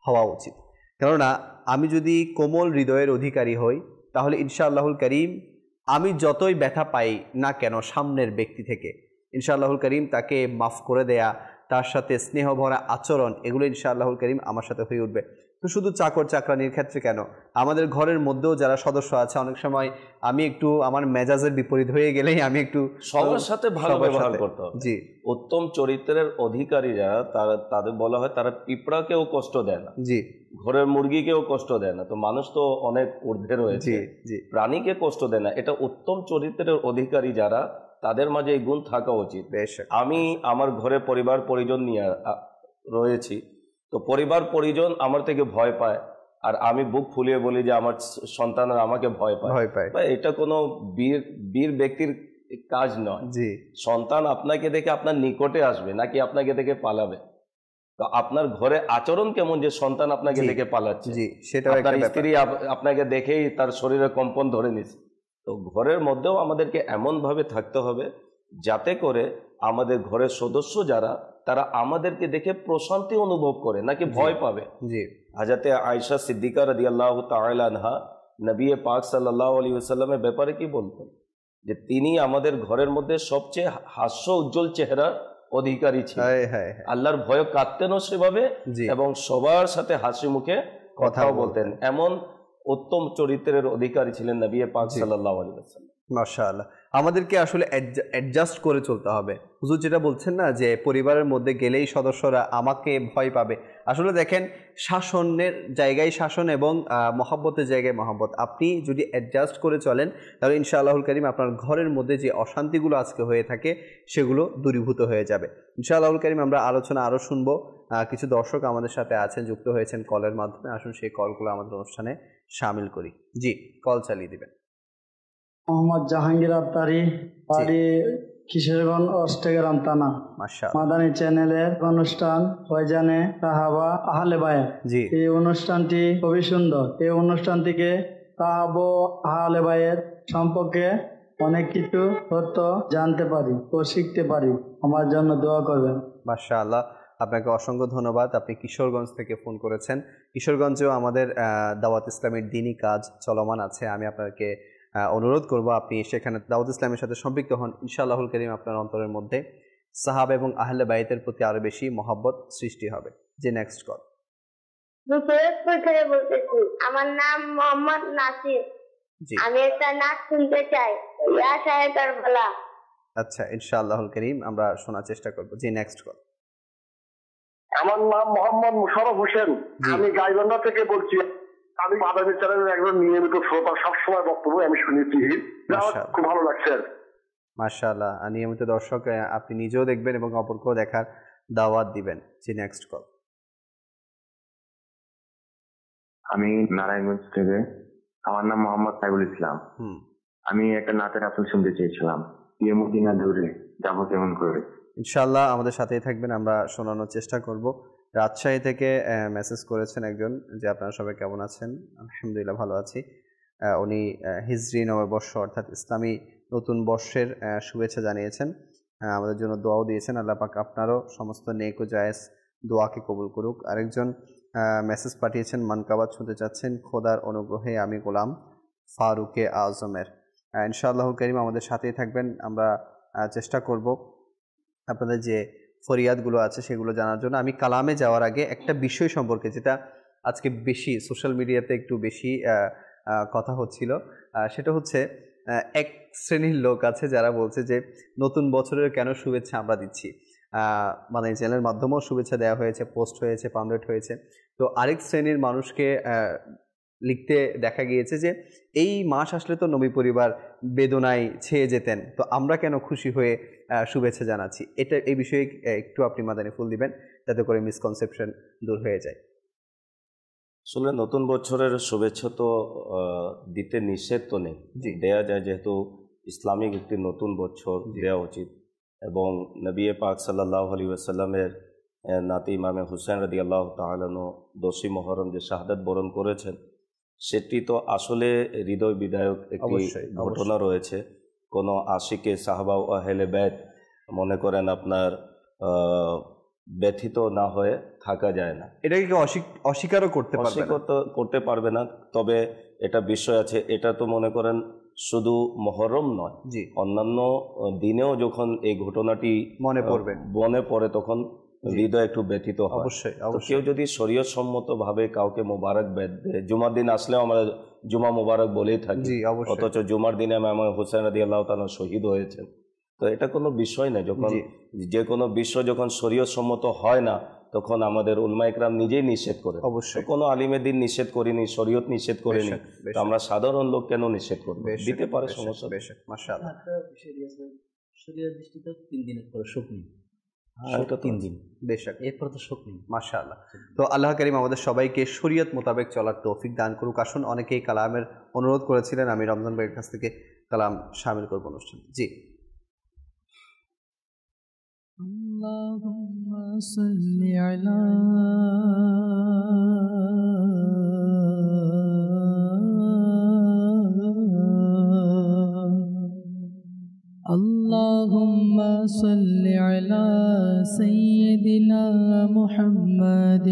হওয়া উচিত। কেননা আমি যদি কোমল হৃদয়ের অধিকারী হই, তাহলে ইনশাআল্লাহুল করিম আমি যতই ব্যথা পাই না কেন সামনের ব্যক্তি থেকে, ইনশাআল্লাহুল করিম তাকে মাফ করে দেয়া, তার সাথে স্নেহ ভরা আচরণ, এগুলো ইনশাআল্লাহুল করিম আমার সাথে হয়ে উঠবে। তো শুধু চাকর চাকরানির ক্ষেত্রে কেন, আমাদের ঘরের মধ্যেও যারা সদস্য আছে, অনেক সময় আমি একটু আমার মেজাজের বিপরীত হয়ে গেলেই আমি একটু সবার সাথে ভালো ব্যবহার করতে হবে। জি। উত্তম চরিত্রের অধিকারী যারা, তাদের বলা হয় তারা পিঁপড়াকেও কষ্ট দেয় না, জি, ঘরের মুরগিকেও কষ্ট দেয় না, তো মানুষ তো অনেক ঊর্ধ্বে রয়েছে, প্রাণীকে কষ্ট দেয় না। এটা উত্তম চরিত্রের অধিকারী যারা, তাদের মাঝে এই গুণ থাকা উচিত। আমি আমার ঘরে পরিবার পরিজন নিয়ে রয়েছি, তো পরিবার পরিজন আমার থেকে ভয় পায়, আর আমি বুক ফুলিয়ে বলি যে আমার সন্তানরা আমাকে ভয় পায়, এটা কোনো বীর ব্যক্তির কাজ নয়। জি। সন্তান আপনাকে দেখে আপনার নিকটে আসবে নাকি আপনাকে দেখে পালাবে? তো আপনার ঘরে আচরণ কেমন যে সন্তান আপনাকে দেখে পালাচ্ছে? জি, সেটা আপনার স্ত্রী আপনাকে দেখেই তার শরীরে কম্পন ধরে নিচ্ছে। তো ঘরের মধ্যেও আমাদেরকে এমন ভাবে থাকতে হবে যাতে করে আমাদের ঘরের সদস্য যারা, তারা আমাদেরকে দেখে প্রশান্তি অনুভব করে নাকি ভয় পাবে। জি। হযরতে আয়েশা সিদ্দিকা রাদিয়াল্লাহু তাআলা আনহা নবী পাক সাল্লাল্লাহু আলাইহি ওয়াসাল্লামের ব্যাপারে কি বলতেন, যে তিনি আমাদের ঘরের মধ্যে সবচেয়ে হাস্য উজ্জ্বল চেহারার অধিকারী ছিলেন, আল্লাহর ভয়ে কাঁদতেনও সেভাবে এবং সবার সাথে হাসি মুখে কথাও বলতেন। এমন উত্তম চরিত্রের অধিকারী ছিলেন নবী পাক সাল্লাল্লাহু আলাইহি ওয়াসাল্লাম। মাশাআল্লাহ। আমাদেরকে আসলে অ্যাডজাস্ট করে চলতে হবে। হুজুর যেটা বলছেন না, যে পরিবারের মধ্যে গেলেই সদস্যরা আমাকে ভয় পাবে, আসলে দেখেন শাসনের জায়গায় শাসন এবং মহব্বতের জায়গায় মহব্বত। আপনি যদি অ্যাডজাস্ট করে চলেন, তাহলে ইনশাআল্লাহুল কারীম আপনার ঘরের মধ্যে যে অশান্তিগুলো আজকে হয়ে থাকে সেগুলো দূরীভূত হয়ে যাবে ইনশাআল্লাহুল কারীম। আমরা আলোচনা আরও শুনবো। কিছু দর্শক আমাদের সাথে আছেন, যুক্ত হয়েছেন কলের মাধ্যমে। আসুন সেই কলগুলো আমাদের অনুষ্ঠানে শামিল করি। জি, কল চালিয়ে দিবেন। মোহাম্মদ জাহাঙ্গীর আত্তারি, বাড়ি কিশোরগঞ্জ, অষ্টগ্রাম থানা। মাদানী চ্যানেলের অনুষ্ঠান ফয়জানে সাহাবা আহলে বায়াত, এই অনুষ্ঠানটি খুবই সুন্দর। এই অনুষ্ঠান থেকে সাহাবা আহলে বায়াত সম্পর্কে অনেক কিছু তথ্য জানতে পারি ও শিখতে পারি। আমার জন্য দোয়া করবেন। মাশাআল্লাহ, আপনাকে অসংখ্য ধন্যবাদ। আপনি কিশোরগঞ্জ থেকে ফোন করেছেন। কিশোরগঞ্জেও আমাদের দাওয়াত ইসলামের দ্বীনি কাজ চলমান আছে। আমি আপনাকে অনুরোধ করব আপনি সেখানে দাউদ ইসলামের সাথে সম্পৃক্ত হন। ইনশাআল্লাহুল কারীম আপনার অন্তরের মধ্যে সাহাবা এবং আহলে বাইতের প্রতি আরো বেশি মহব্বত সৃষ্টি হবে। যে নেক্সট কল। আমার নাম মোহাম্মদ নাসির। আমি একটা নাচ শুনতে চাই, ইয়া শাহে কারবালা। আচ্ছা, ইনশাআল্লাহুল কারীম আমরা শোনার চেষ্টা করব। যে নেক্সট কল। আমার নাম মোহাম্মদ মুশাররফ হোসেন, আমি গাইবান্ধা থেকে বলছি। আমি মাদানী চ্যানেলের একজন নিয়মিত শ্রোতা, সবসময় বক্তব্য আমি শুনেছি, খুব ভালো লাগছে। মাশাআল্লাহ, নিয়মিত দর্শক, আপনি নিজেও দেখবেন এবং অপরকেও দেখার দাওয়াত দিবেন। যে নেক্সট কল। আমি নারায়ণগঞ্জ থেকে, আমার নাম মোহাম্মদ সাইবুল ইসলাম। আমি একটা নাচের আসল শুনতে চেয়েছিলাম, মদিনা দূরে যাবো কেমন করে। ইনশাআল্লাহ আমাদের সাথেই থাকবেন, আমরা শোনানোর চেষ্টা করব। রাজশাহী থেকে মেসেজ করেছেন একজন যে আপনারা সবাই কেমন আছেন। আলহামদুলিল্লাহ ভালো আছি। উনি হিজরি নববর্ষ অর্থাৎ ইসলামী নতুন বর্ষের শুভেচ্ছা জানিয়েছেন, আমাদের জন্য দোয়াও দিয়েছেন। আল্লাহ পাক আপনারও সমস্ত নেক ও জায়েজ দোয়াকে কবুল করুক। আরেকজন মেসেজ পাঠিয়েছেন, মানকাবাত শুনতে চাচ্ছেন, খোদার অনুগ্রহে আমি গোলাম ফারুকে আজমের। ইনশাআল্লাহুল কারীম আমাদের সাথেই থাকবেন, আমরা চেষ্টা করব আপনাদের যে ফরিয়াদগুলো আছে সেগুলো জানার জন্য। আমি কালামে যাওয়ার আগে একটা বিষয় সম্পর্কে, যেটা আজকে বেশি সোশ্যাল মিডিয়াতে একটু বেশি কথা হচ্ছিল, সেটা হচ্ছে এক শ্রেণীর লোক আছে যারা বলছে যে নতুন বছরের কেন শুভেচ্ছা আমরা দিচ্ছি। মানে চ্যানেলের মাধ্যমেও শুভেচ্ছা দেওয়া হয়েছে, পোস্ট হয়েছে, পামলেট হয়েছে। তো আরেক শ্রেণীর মানুষকে লিখতে দেখা গিয়েছে যে এই মাস আসলে তো নবী পরিবার বেদনায় ছেয়ে যেতেন, তো আমরা কেন খুশি হয়ে শুভেচ্ছা জানাচ্ছি। এই বিষয়ে একটু আপনি মাদানী ফুল দিবেন, যাতে করে মিসকনসেপশন দূর হয়ে যায়। আসলে নতুন বছরের শুভেচ্ছা তো দিতে নিষেধ তো নেই, দেয়া যায়, যেহেতু ইসলামিক একটি নতুন বছর দেওয়া উচিত। এবং নবী পাক সাল্লাল্লাহু আলাইহি ওয়াসাল্লামের নাতি ইমামে হুসেন রাদিয়াল্লাহু তাআলা আনহু 10ই মুহররম যে শাহাদাত বরণ করেছেন, সেটি তো আসলে হৃদয় বিদায়ক একটি ঘটনা রয়েছে। কোনো আশিকে সাহাবা ও আহলে বাইত মনে করেন আপনার ব্যথিত না হয়ে থাকা যায় না। এটাকে অস্বীকারও করতে পারবে না। তবে এটা বিষয় আছে, এটা তো মনে করেন শুধু মুহররম নয়, অন্যান্য দিনেও যখন এই ঘটনাটি মনে পড়ে তখন হৃদয় একটু ব্যথিত হয়। অবশ্যই কেউ যদি শরীয়ত সম্মত ভাবে কাউকে মোবারক দেয়, জুমার দিন আসলেও আমরা জুমা মোবারক বলেই থাকি, অথচ জুমার দিনে ইমাম হুসেন রাদিয়াল্লাহু তাআলা শহীদ হয়েছেন। তো এটা কোনো বিষয় না। যখন যে কোনো বিষয় যখন শরীয়ত সম্মত হয় না, তখন আমাদের উলামায়ে কেরাম নিজেই নিষেধ করে। অবশ্যই কোনো আলিমের দিন নিষেধ করেনি, শরীয়ত নিষেধ করেনি, তো আমরা সাধারণ লোক কেন নিষেধ করব? দিতে পারে, সমস্যা। মাশাআল্লাহ, শরীয়তের দৃষ্টিতে 3 দিনের পরে শোক নেই, 3 দিন বেশক, এরপর তো শোক নেই। মাশাআল্লাহ। তো আল্লাহ কারীম আমাদের সবাইকে শরীয়ত মোতাবেক চলার তৌফিক দান করুক। আসুন, অনেকেই কালামের অনুরোধ করেছিলেন, আমি রমজান ভাইয়ের কাছ থেকে কালাম শামিল করব অনুষ্ঠান। জি। আল্লাহুম্মা সাল্লি আলা Allahumma salli ala sayyidina Muhammad.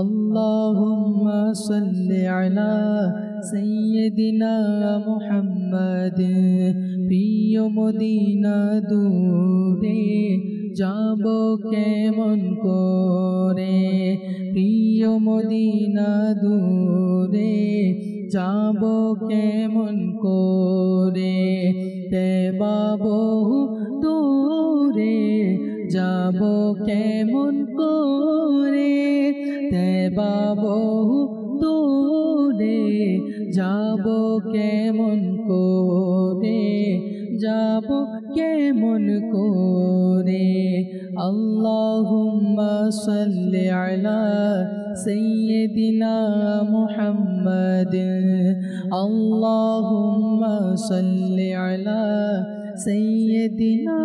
Allahumma salli ala sayyidina Muhammad. প্রিয় মদিনা দূরে যাব কেমন করে, প্রিয় মদিনা দূরে যাব কেমন করে, তেবা বহু দূরে যাব কেমন করে, তেবা বহু দূরে যাব কেমন করে, যাব কেমন করে। আল্লাহুম্মা সাল্লি আলা সাইয়্যিদিনা মুহাম্মাদ। আল্লাহুম্মা সাল্লি আলা সাইয়্যিদিনা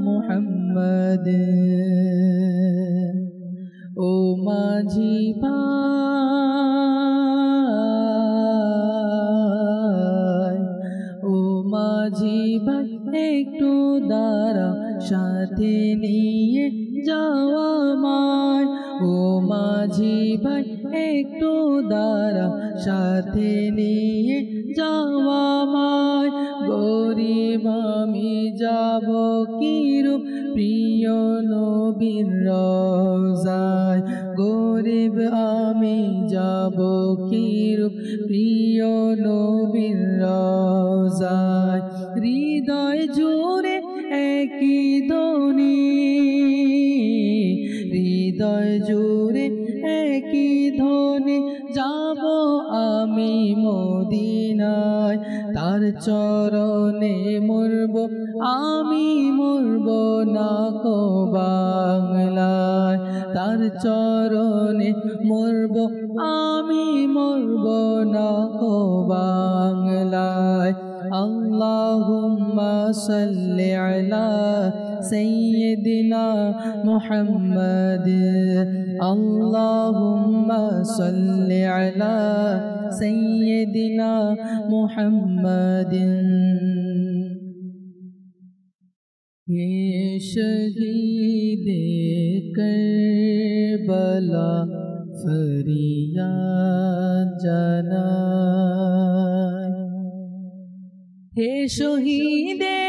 মুহাম্মাদ। ও মাঝি ভাই, ও মাঝি ভাই একটু দাঁড়া, সাথে নিয়ে যাওয়া মায়। ও মাঝি ভাই একটু দাঁড়া, সাথে নিয়ে যাওয়া মায়। কিরূপ প্রিয় নবীর রওজায় গরিব আমি যাব কিরূপ প্রিয় নবীর রওজায় হৃদয় জুড়ে একই ধ্বনি হৃদয় জুড়ে একই ধ্বনি যাব আমি মদিনায় তার চরণে মরব আমি মরব না কো বাংলায় তার চরণে মরব আমি মরব না কো বাংলায় আল্লাহুম্মা সাল্লি আলা সাইয়্যিদিনা মুহাম্মাদ আল্লাহুম্মা সাল্লি আলা সাইয়্যিদিনা মুহাম্মাদিন হে শহীদে কারবালা ফরিয়াদ জানাই হে শহীদে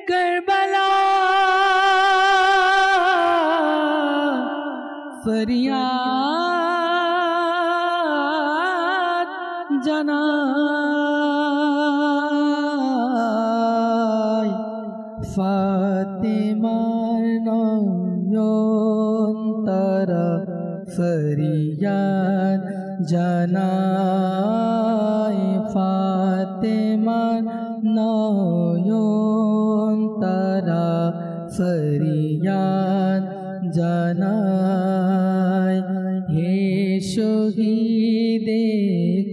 কারবালা ফরিয়াদ জানাই ফাতেমার নয়ন তারা ফরিয়াদ জানাই ফাতেমার নয়ন তারা ফরিয়াদ জানাই হে শহীদে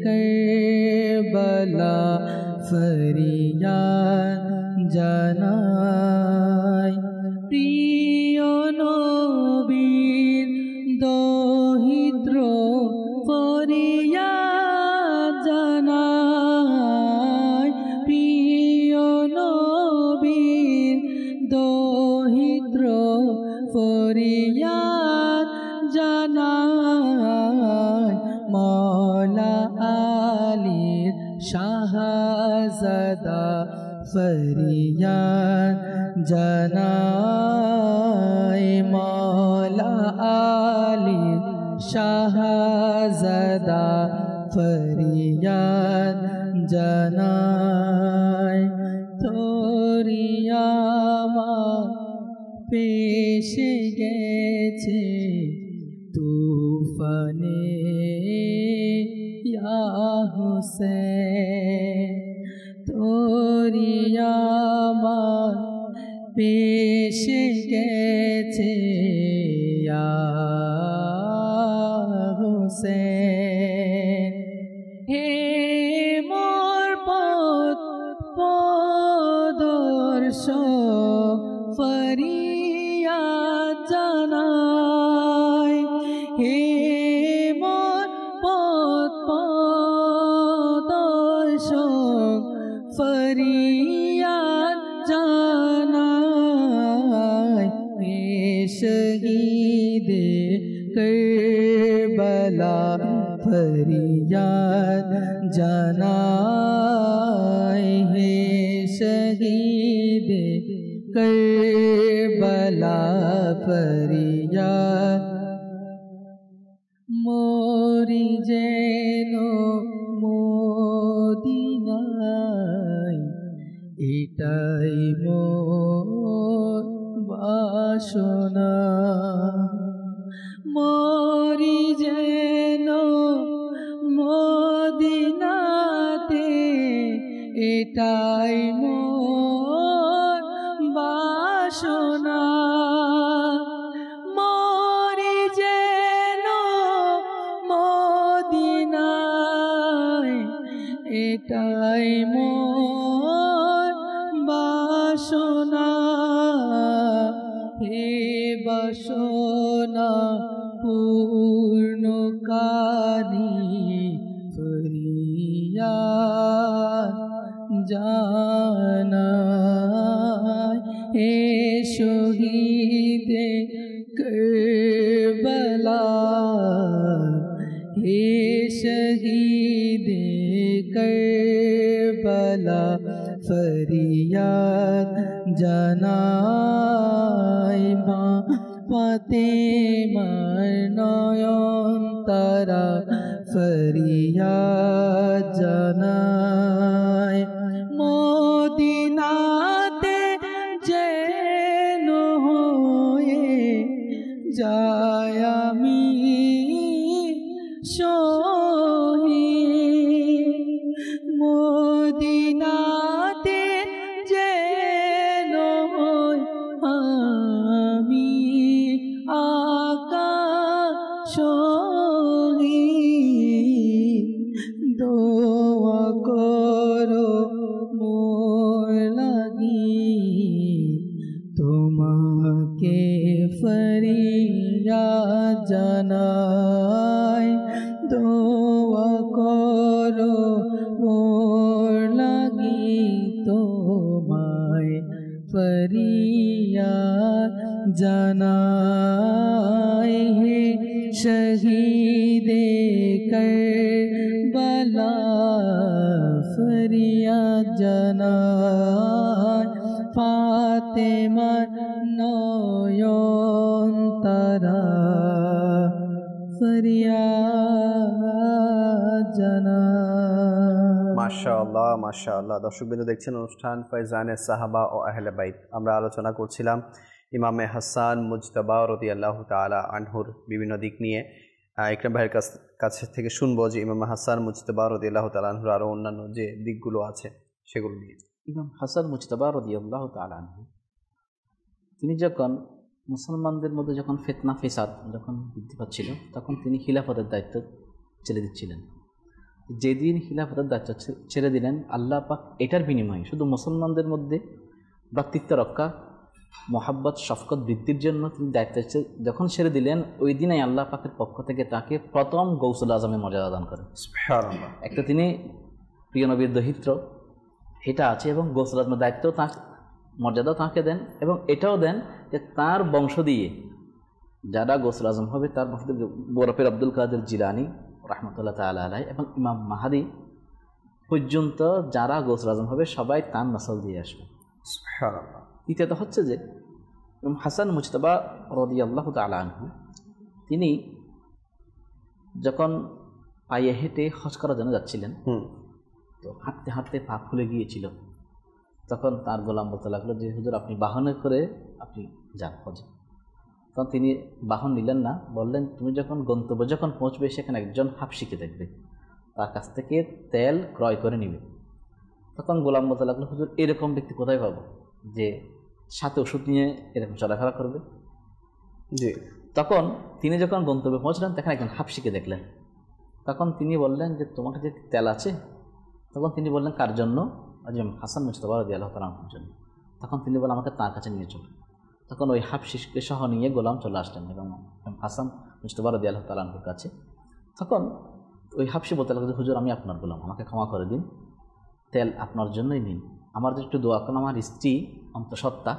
কারবালা ফরিয়াদ জানাই প্রিয় নবীর দহিত্র ফরিয়াদ জানাই প্রিয় নবীর দহিত্র ফরিয়াদ জানাই মওলা আলীর শাহজাদা ফরিয়াদ জানাই মওলা আলীর শাহজাদা ফরিয়াদ জানাই তোরিয়ামা পেশে গেছে তুফানে ইয়া হুসেন তোরিয়ামা পেশে গেছে ইয়া হুসেন হে মোর পথ প্রদর্শক ফরিয়াদ জানাই হে মোর পথ প্রদর্শক ফরিয়াদ জানাই হে শহীদে কারবালা ফরিয়াদ জানাই হে শহীদে কারবালা ফরিয়াদ মোরি যেন মদিনায় এটাই মোর বাসনা মোরি যেন মদিনাতে এটাই মোর বাসনা মোরি যেন মদিনায় এটাই মোর বাসনা হে বাসনা পূর্ণকারী ফরিয়াদ জানাই হে শহীদে কারবালা হে শহীদে কারবালা ফরিয়াদ জানাই মা ফাতেমার নয়ন তারা ফরিয়াদ জানাই মদিনাতে যেন হয়ে যায় আমি শহীদ মদিনাতে যেন হই আমি আকাশ শহীদ দোয়া করো মোর লাগি তোমাকে ফরিয়াদ জানাই দোয়া করো মোর লাগি তোমায় ফরিয়াদ জানাই হে শহীদে কারবালা ফরিয়াদ জানাই ফাতেমার নয়ন তারা ফরিয়াদ জানাই। মাশাআল্লাহ মাশাআল্লাহ। দর্শকবৃন্দ, দেখছেন অনুষ্ঠান ফয়জানে সাহাবা ও আহলে বাইত। আমরা আলোচনা করছিলাম ইমামে হাসান মুজতাবা রাদিয়াল্লাহু তাআলা আনহুর বিভিন্ন দিক নিয়ে। ইকরাম ভাইয়ের কাছে থেকে শুনবো যে ইমাম হাসান মুজতাবা রাদিয়াল্লাহু তাআলা আনহুর আরও অন্যান্য যে দিকগুলো আছে সেগুলো নিয়ে। ইমাম হাসান মুজতাবা রাদিয়াল্লাহু তাআলা আনহু তিনি যখন মুসলমানদের মধ্যে যখন ফিতনা ফেসাদ যখন বৃদ্ধি পাচ্ছিল তখন তিনি খিলাফতের দায়িত্ব ছেড়ে দিচ্ছিলেন। যেদিন খিলাফতের দায়িত্ব ছেড়ে দিলেন, আল্লাহ পাক এটার বিনিময়ে শুধু মুসলমানদের মধ্যে ভ্রাতৃত্ব রক্ষা, মোহাব্বত, শফকত বৃদ্ধির জন্য তিনি দায়িত্ব যখন ছেড়ে দিলেন, ওই দিনেই আল্লাহ পাকের পক্ষ থেকে তাকে প্রথম গৌসুল আজমের মর্যাদা দান করেন। একটা তিনি প্রিয় নবীর দহিত্র এটা আছে, এবং গৌসুল আজমের দায়িত্ব তাঁর মর্যাদা তাঁকে দেন, এবং এটাও দেন যে তার বংশ দিয়ে যারা গৌসুল আজম হবে তার বংশ দিয়ে বরফের আব্দুল কাদের জিলানী রাহমাতুল্লাহ তাআলা আলাইহি এবং ইমাম মাহাদি পর্যন্ত যারা গৌসুল আজম হবে সবাই তার নসল দিয়ে আসবে। দ্বিতীয়ত হচ্ছে যে ইমাম হাসান মুজতাবা রাদিয়াল্লাহু তাআলা আনহু তিনি যখন পায়ে হেঁটে হজ করার জন্য যাচ্ছিলেন, তো হাঁটতে হাঁটতে পা ফুলে গিয়েছিল। তখন তার গোলাম বলতে লাগলো যে হুজুর আপনি বাহনে করে আপনি যান হজে। তখন তিনি বাহন নিলেন না, বললেন তুমি যখন গন্তব্যে যখন পৌঁছবে সেখানে একজন হাবশিকে দেখবে, তার কাছ থেকে তেল ক্রয় করে নিবে। তখন গোলাম বলতে লাগলো হুজুর এরকম ব্যক্তি কোথায় পাবো যে সাথে ওষুধ নিয়ে এরকম চলাফেরা করবে? জি। তখন তিনি যখন গন্তব্যে পৌঁছলেন তখন একজন হাবশিকে দেখলেন। তখন তিনি বললেন যে তোমার কাছে তেল আছে? তখন তিনি বললেন কার জন্য? হাসান মুজতাবা রাদিয়াল্লাহু তাআলা আনহুর জন্য। তখন তিনি বললেন আমাকে তার কাছে নিয়ে চলুন। তখন ওই হাবশিকে সহ নিয়ে গোলাম চলে আসলেন এবং হাসান মুজতাবা রাদিয়াল্লাহু তাআলা আনহুর কাছে। তখন ওই হাবশি বলতে লাগলো হুজুর আমি আপনার গোলাম, আমাকে ক্ষমা করে দিন, তেল আপনার জন্যই নিন, আমার যে একটু দোয়া করেন, আমার স্ত্রী অন্তঃসত্ত্বা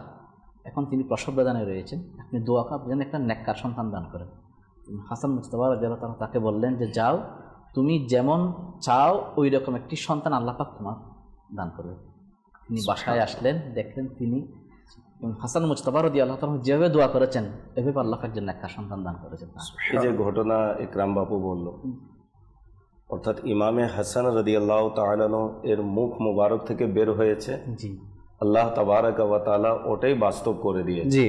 এখন তিনি প্রসব বেদনায় রয়েছেন, আপনি দোয়া করেন একটা নেককার সন্তান দান করেন। হাসান মুজতাবা রাদিয়াল্লাহু তাআলা তাকে বললেন যে যাও, তুমি যেমন চাও ওই রকম একটি সন্তান আল্লাহ পাক তোমার দান করবে। তিনি বাসায় আসলেন, দেখলেন তিনি হাসান মুজতাবা রাদিয়াল্লাহু তাআলা যেভাবে দোয়া করেছেন এভাবে আল্লাহ পাক একটা সন্তান দান করেছেন। এই যে ঘটনা ইকরাম বাপু বলল, অর্থাৎ ইমামে হাসান রাদিয়াল্লাহু তাআলা এর মুখ মুবারক থেকে বের হয়েছে, জি, আল্লাহ তাবারাকা ওয়া তাআলা ওটাই বাস্তব করে দিয়েছে। জি,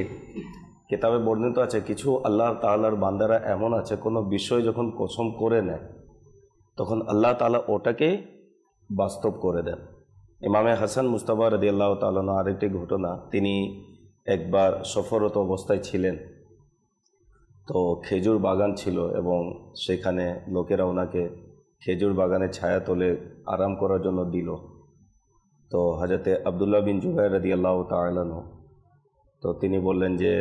কিতাবে বর্ণিত আছে কিছু আল্লাহ তাআলার বান্দারা এমন আছে কোনো বিষয় যখন কসম করে নেয় তখন আল্লাহ তাআলা ওটাকে বাস্তব করে দেন। ইমামে হাসান মুজতাবা রাদিয়াল্লাহু তাআলা আরেকটি ঘটনা, তিনি একবার সফররত অবস্থায় ছিলেন, তো খেজুর বাগান ছিল এবং সেখানে লোকেরা ওনাকে খেজুর বাগানের ছায়া তলে আরাম করার জন্য দিল। তো হযরতে আব্দুল্লাহ বিন জুবাইর রাদিয়াল্লাহু তাআলা তো তিনি বললেন যে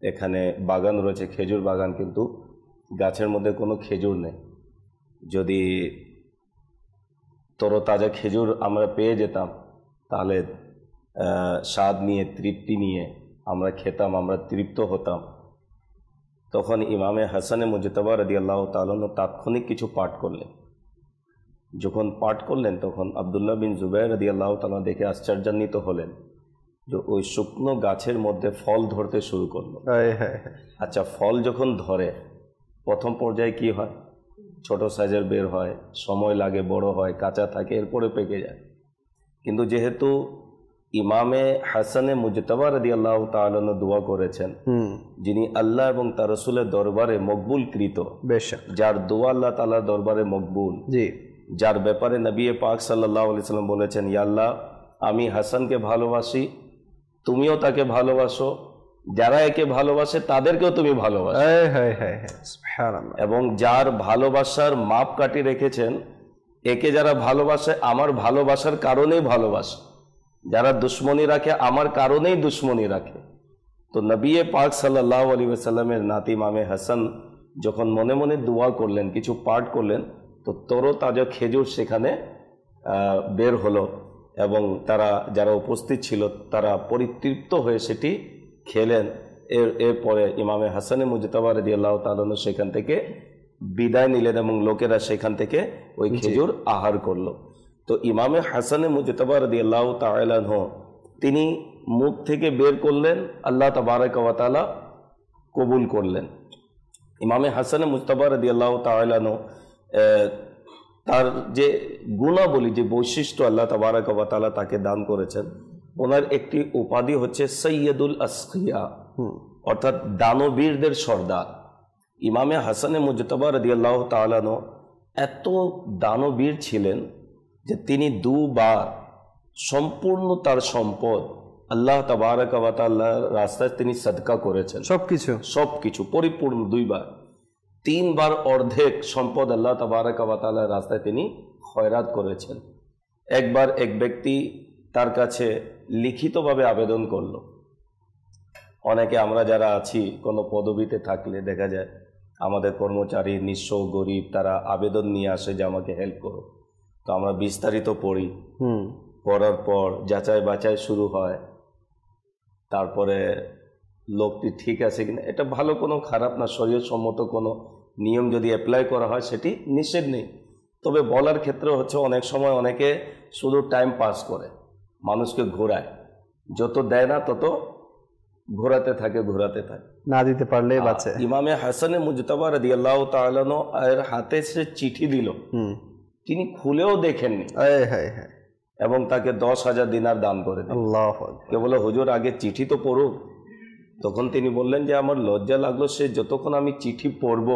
এখানে বাগান রয়েছে, খেজুর বাগান, কিন্তু গাছের মধ্যে কোনো খেজুর নেই। যদি তরতাজা খেজুর আমরা পেয়ে যেতাম তাহলে স্বাদ নিয়ে তৃপ্তি নিয়ে আমরা খেতাম, আমরা তৃপ্ত হতাম। তখন ইমামে হাসানে মুজতাবা রাদিয়াল্লাহু তাআলা তাৎক্ষণিক কিছু পাঠ করলেন যখন পাঠ করলেন তখন আব্দুল্লাহ বিন জুবাইর রাদিয়াল্লাহু তাআলা দেখে আশ্চর্যান্বিত হলেন যে ওই শুকনো গাছের মধ্যে ফল ধরতে শুরু করলো। আচ্ছা, ফল যখন ধরে প্রথম পর্যায়ে কি হয়? ছোট সাইজের বের হয়, সময় লাগে, বড় হয়, কাঁচা থাকে, এরপরে পেকে যায়। কিন্তু যেহেতু ইমামে হাসানে মুজতাবা রাদিয়াল্লাহু তাআলা দোয়া করেছেন, যিনি আল্লাহ এবং তার রাসূলের দরবারে মকবুলকৃত, যার দোয়া আল্লাহ তাআলার দরবারে মকবুল, যার ব্যাপারে নবী পাক সাল্লাল্লাহু আলাইহি সাল্লাম বলেছেন, ইয়া আল্লাহ আমি হাসানকে ভালোবাসি, তুমিও তাকে ভালোবাসো, যারা একে ভালোবাসে তাদেরকেও তুমি ভালোবাসো, এবং যার ভালোবাসার মাপ কাটি রেখেছেন, একে যারা ভালোবাসে আমার ভালোবাসার কারণেই ভালোবাসে, যারা দুশ্মনী রাখে আমার কারণেই দুশ্মনী রাখে। তো নবী পাক সাল্লাল্লাহু আলাইহি ওয়াসাল্লামের নাতি ইমামে হাসান যখন মনে মনে দোয়া করলেন, কিছু পাঠ করলেন, তো তরতাজা খেজুর সেখানে বের হলো এবং তারা যারা উপস্থিত ছিল তারা পরিতৃপ্ত হয়ে সেটি খেলেন। এরপরে ইমামে হাসানে মুজতাবা রাদিয়াল্লাহু তাআলা সেখান থেকে বিদায় নিলেন এবং লোকেরা সেখান থেকে ওই খেজুর আহার করলো। তো ইমামে হাসানে মুজতাবা রাদিয়াল্লাহু তাআলা তিনি মুখ থেকে বের করলেন, আল্লাহ তাবারাকা ওয়া তাআলা কবুল করলেন। ইমামে হাসানে মুজতাবা রাদিয়াল্লাহু তাআলা তার যে গুণাবলী, যে বৈশিষ্ট্য আল্লাহ তাবারাকা ওয়া তাআলা তাকে দান করেছেন, ওনার একটি উপাধি হচ্ছে সৈয়দুল আসকিয়া, অর্থাৎ দানবীরদের সর্দার। ইমামে হাসানে মুজতাবা রাদিয়াল্লাহু তাআলা এত দানবীর ছিলেন যে তিনি দুবার সম্পূর্ণ তার সম্পদ আল্লাহ তাবারাকা ওয়া তাআলার রাস্তায় তিনি সাদকা করেছেন, সবকিছু পরিপূর্ণ। দুইবার, তিনবার অর্ধেক সম্পদ আল্লাহ তাবারাকা ওয়া তাআলার রাস্তায় তিনি খয়রাত করেছেন। একবার এক ব্যক্তি তার কাছে লিখিতভাবে আবেদন করলো। অনেকে আমরা যারা আছি কোনো পদবিতে থাকলে দেখা যায় আমাদের কর্মচারী, নিঃস্ব, গরিব, তারা আবেদন নিয়ে আসে যে আমাকে হেল্প করো। তো আমরা বিস্তারিত পড়ি, পড়ার পর যাচাই বাছাই শুরু হয়, তারপরে লোকটি ঠিক আছে কিনা, এটা ভালো কোনো খারাপ না, শরীয়ত সম্মত কোনো নিয়ম যদি অ্যাপ্লাই করা হয় সেটি নিষেধ নেই। তবে বলার ক্ষেত্রে হচ্ছে অনেক সময় অনেকে শুধু টাইম পাস করে, মানুষকে ঘোরায়, যত দেয় না তত ঘোরাতে থাকে, না দিতে পারলে বাঁচে। ইমামে হাসানে মুজতাবা রাদিয়াল্লাহু তাআলা এর হাতে সে চিঠি দিল, তিনি খুলেও দেখেননি এবং তাকে 10,000 দিনার দান করে দিলেন। কে বলে, হুজুর আগে চিঠি তো পড়ুক। তখন তিনি বললেন যে আমার লজ্জা লাগলো, সে যতক্ষণ আমি চিঠি পড়ব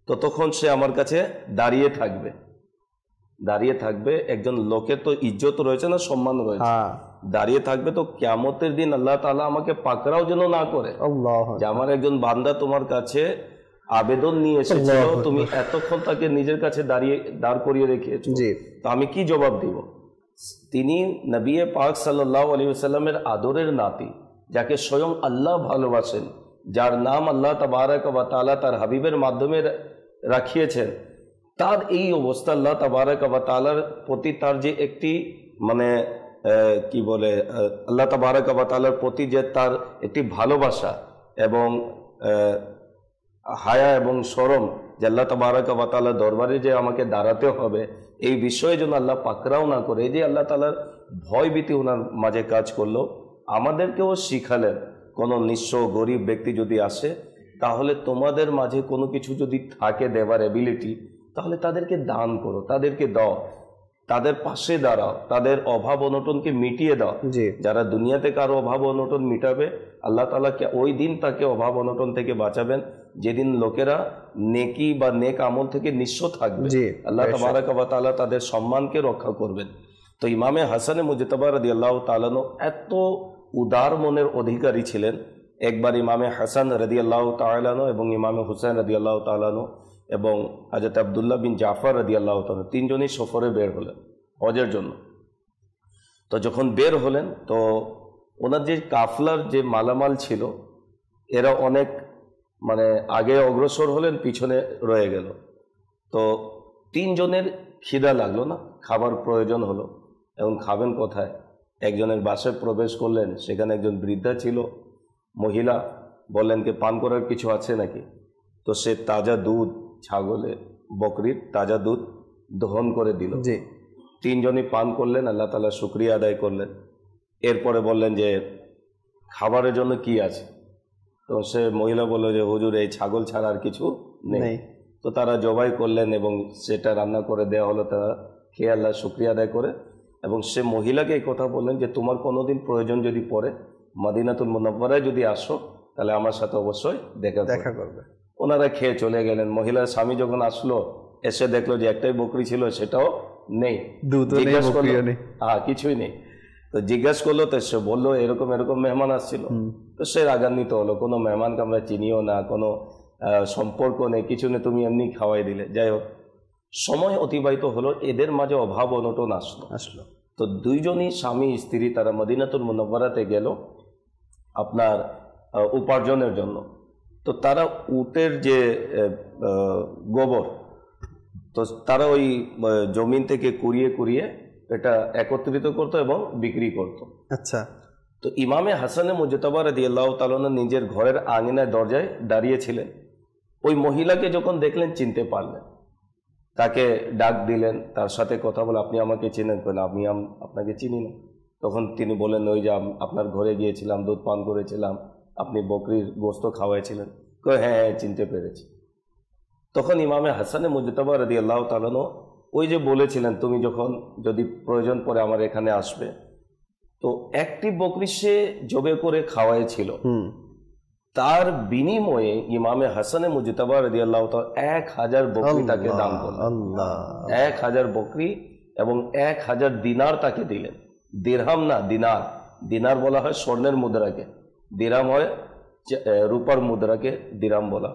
ততক্ষণ সে আমার কাছে দাঁড়িয়ে থাকবে। একজন লোকের তো ইজ্জত রয়েছে না, সম্মান রয়েছে, দাঁড়িয়ে থাকবে। তো কিয়ামতের দিন আল্লাহ তাআলা আমাকে পাকড়াও যেন না করে যে আমার একজন বান্দা তোমার কাছে আবেদন নিয়ে এসেছিল, তুমি এতক্ষণ তাকে নিজের কাছে দাঁড় করিয়ে রেখেছো, তো আমি কি জবাব দিব? তিনি নবী পাক সাল্লাল্লাহু আলাইহি ওয়াসাল্লামের আদরের নাতি, যাকে স্বয়ং আল্লাহ ভালোবাসেন, যার নাম আল্লাহ তাবারাকা ওয়া তাআলা তার হাবিবের মাধ্যমে রাখিয়েছেন, তার এই অবস্থা আল্লাহ তাবারাকা ওয়া তাআলার প্রতি তার যে একটি মানে কি বলে, আল্লাহ তাবারাকা ওয়া তাআলার প্রতি যে তার একটি ভালোবাসা এবং হায়া এবং শরম, যে আল্লাহ তাবারাকা ওয়া তাআলার দরবারে যে আমাকে দাঁড়াতে হবে, এই বিষয়ে যেন আল্লাহ পাকড়াও না করে, এই যে আল্লাহ তাআলার ভয় ভীতি ওনার মাঝে কাজ করলো। আমাদেরকেও শিখালেন, কোনো নিঃস্ব গরিব ব্যক্তি যদি আসে, তাহলে তোমাদের মাঝে কোনো কিছু যদি থাকে দেবার এবিলিটি, তাহলে তাদেরকে দান করো, তাদেরকে দাও, তাদের পাশে দাঁড়াও, তাদের অভাব অনটনকে মিটিয়ে দাও। যারা দুনিয়াতে কারো অভাব অনটন মিটাবে, আল্লাহ তাআলা ওই দিন তাকে অভাব অনটন থেকে বাঁচাবেন, যেদিন লোকেরা নেকি বা নেক আমল থেকে নিঃস্ব থাকবে। আল্লাহ তাবারাকা ওয়া তাআলা তাদের সম্মানকে রক্ষা করবেন। তো ইমামে হাসানে মুজতাবা রাদিয়াল্লাহু তাআলা এত উদার মনের অধিকারী ছিলেন। একবার ইমামে হাসান রাদিয়াল্লাহু তাআলা এবং ইমামে হুসাইন রাদিয়াল্লাহু তাআলা এবং হযরত আব্দুল্লাহ বিন জাফর রাদিয়াল্লাহু তাআলা তিনজনই সফরে বের হলেন হজের জন্য। তো যখন বের হলেন, তো ওনার যে কাফলার যে মালামাল ছিল, এরা অনেক মানে আগে অগ্রসর হলেন, পিছনে রয়ে গেল। তো তিনজনের খিদা লাগলো না, খাবার প্রয়োজন হলো। এখন খাবেন কোথায়? একজনের বাসায় প্রবেশ করলেন, সেখানে একজন বৃদ্ধা ছিল, মহিলা। বললেন কি পান করার কিছু আছে নাকি? তো সে তাজা দুধ, ছাগলের বকরির তাজা দুধ দহন করে দিল। তিনজনই পান করলেন, আল্লাহ তাআলা শুকরিয়া আদায় করলেন। এরপরে বললেন যে খাবারের জন্য কি আছে? তো সে মহিলা বলল যে হুজুর এই ছাগল ছাড়া আর কিছু নেই। তো তারা জবাই করলেন এবং সেটা রান্না করে দেওয়া হলো। তারা খেয়ে আল্লাহ শুকরিয়া আদায় করে এবং সে মহিলাকে এই কথা বললেন যে তোমার কোনোদিন প্রয়োজন যদি পড়ে মদিনাতুল মুনাওয়ারায় যদি আসো তাহলে আমার সাথে অবশ্যই দেখা করবে। ওনারা খেয়ে চলে গেলেন। মহিলার স্বামী যখন আসলো এসে দেখলো যে একটাই বকরি ছিল, সেটাও নেই, কিছুই নেই। তো জিজ্ঞাসা করলো, তো সে বললো এরকম এরকম মেহমান আসছিল। তো সে রাগান্বিত হলো, কোনো মেহমানকে আমরা চিনিও না, কোনো সম্পর্ক নেই, কিছু নেই, তুমি এমনি খাওয়াই দিলে। যাই হোক, সময় অতিবাহিত হলো, এদের মাঝে অভাব অনটন আসলো। তো দুইজনই স্বামী স্ত্রী তারা মদিনাতুল মুনাওয়ারাতে গেল আপনার উপার্জনের জন্য। তো তারা উটের যে গোবর, তো তারা ওই জমিন থেকে কুড়িয়ে কুড়িয়ে এটা একত্রিত করতো এবং বিক্রি করত। আচ্ছা। তো ইমামে হাসানে মুজতাবা রাদিয়াল্লাহু তাআলা নিজের ঘরের আঙিনায় দরজায় দাঁড়িয়েছিলেন। ওই মহিলাকে যখন দেখলেন চিনতে পারলেন, তাকে ডাক দিলেন, তার সাথে কথা বলে আপনি আমাকে চিনেন? কেন আমি আপনাকে চিনি না। তখন তিনি বলেন ওই যে আপনার ঘরে গিয়েছিলাম, দুধ পান করেছিলাম, আপনি বকরির গোশত খাওয়াইছিলেন। হ্যাঁ হ্যাঁ চিনতে পেরেছি। তখন ইমামে হাসানে মুজতাবা রাদিয়াল্লাহু তাআলা ওই যে বলেছিলেন তুমি যখন যদি প্রয়োজন পড়ে আমার এখানে আসবে, তো একটি বকরি সে জবে করে খাওয়াইছিল, তার বিনিময়ে ইমামে হাসানে মুজতাবা রাদিয়াল্লাহু তাআলা 1000 বকরি তাকে দান করলেন। 1000 বকরি এবং 1000 দিনার তাকে দিলেন। দিরহাম না, দিনার। দিনার বলা হয় স্বর্ণের মুদ্রাকে, দিরহাম হয় রূপার মুদ্রাকে দিরহাম বলা।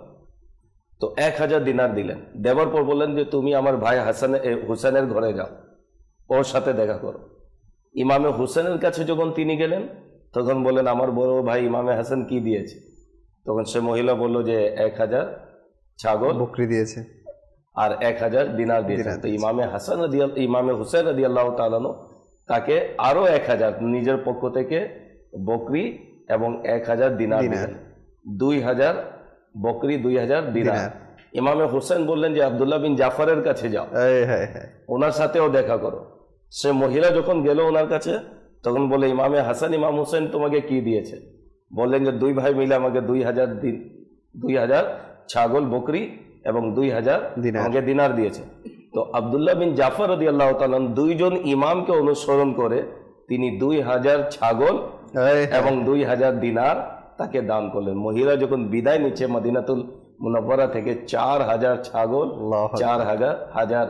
তো 1000 দিনার দিলেন। দেওয়ার পর বললেন যে তুমি আমার ভাই হুসেনের ঘরে যাও, ওর সাথে দেখা করো। ইমামে হুসেনের কাছে যখন তিনি গেলেন তখন বললেন আমার বড় ভাই ইমামে হাসান কি দিয়েছে? তখন সে মহিলা বলল যে 1000 ছাগল বকরি দিয়েছে আর 1000 দিনার দিয়েছে। তো ইমামে হুসেন রাদিয়াল্লাহু তাআলা তাকে আরো 1000 নিজের পক্ষ থেকে বকরি এবং 1000 দিনার দিলেন। 2000 বকরি, 2000 দিনার। ইমামে হুসেন বললেন যে আব্দুল্লাহ বিন জাফরের কাছে যাও, ওনার সাথেও দেখা করো। সে মহিলা যখন গেল ওনার কাছে তখন বলে ইমামে হাসান ইমাম হুসেন তোমাকে কি দিয়েছে? বললেন যে দুই ভাই মিলে আমাকে 2000 ছাগল বকরি এবং 2000 আমাকে দিনার দিয়েছে। তো আব্দুল্লাহ বিন জাফর রাদিয়াল্লাহু তাআলা দুইজন ইমামকে অনুসরণ করে তিনি 2000 ছাগল এবং 2000 দিনার তাকে দান করলেন। মহিলা যখন বিদায় নিচ্ছে মদিনাতুল মুনাওয়ারা থেকে 4000 ছাগল, 4000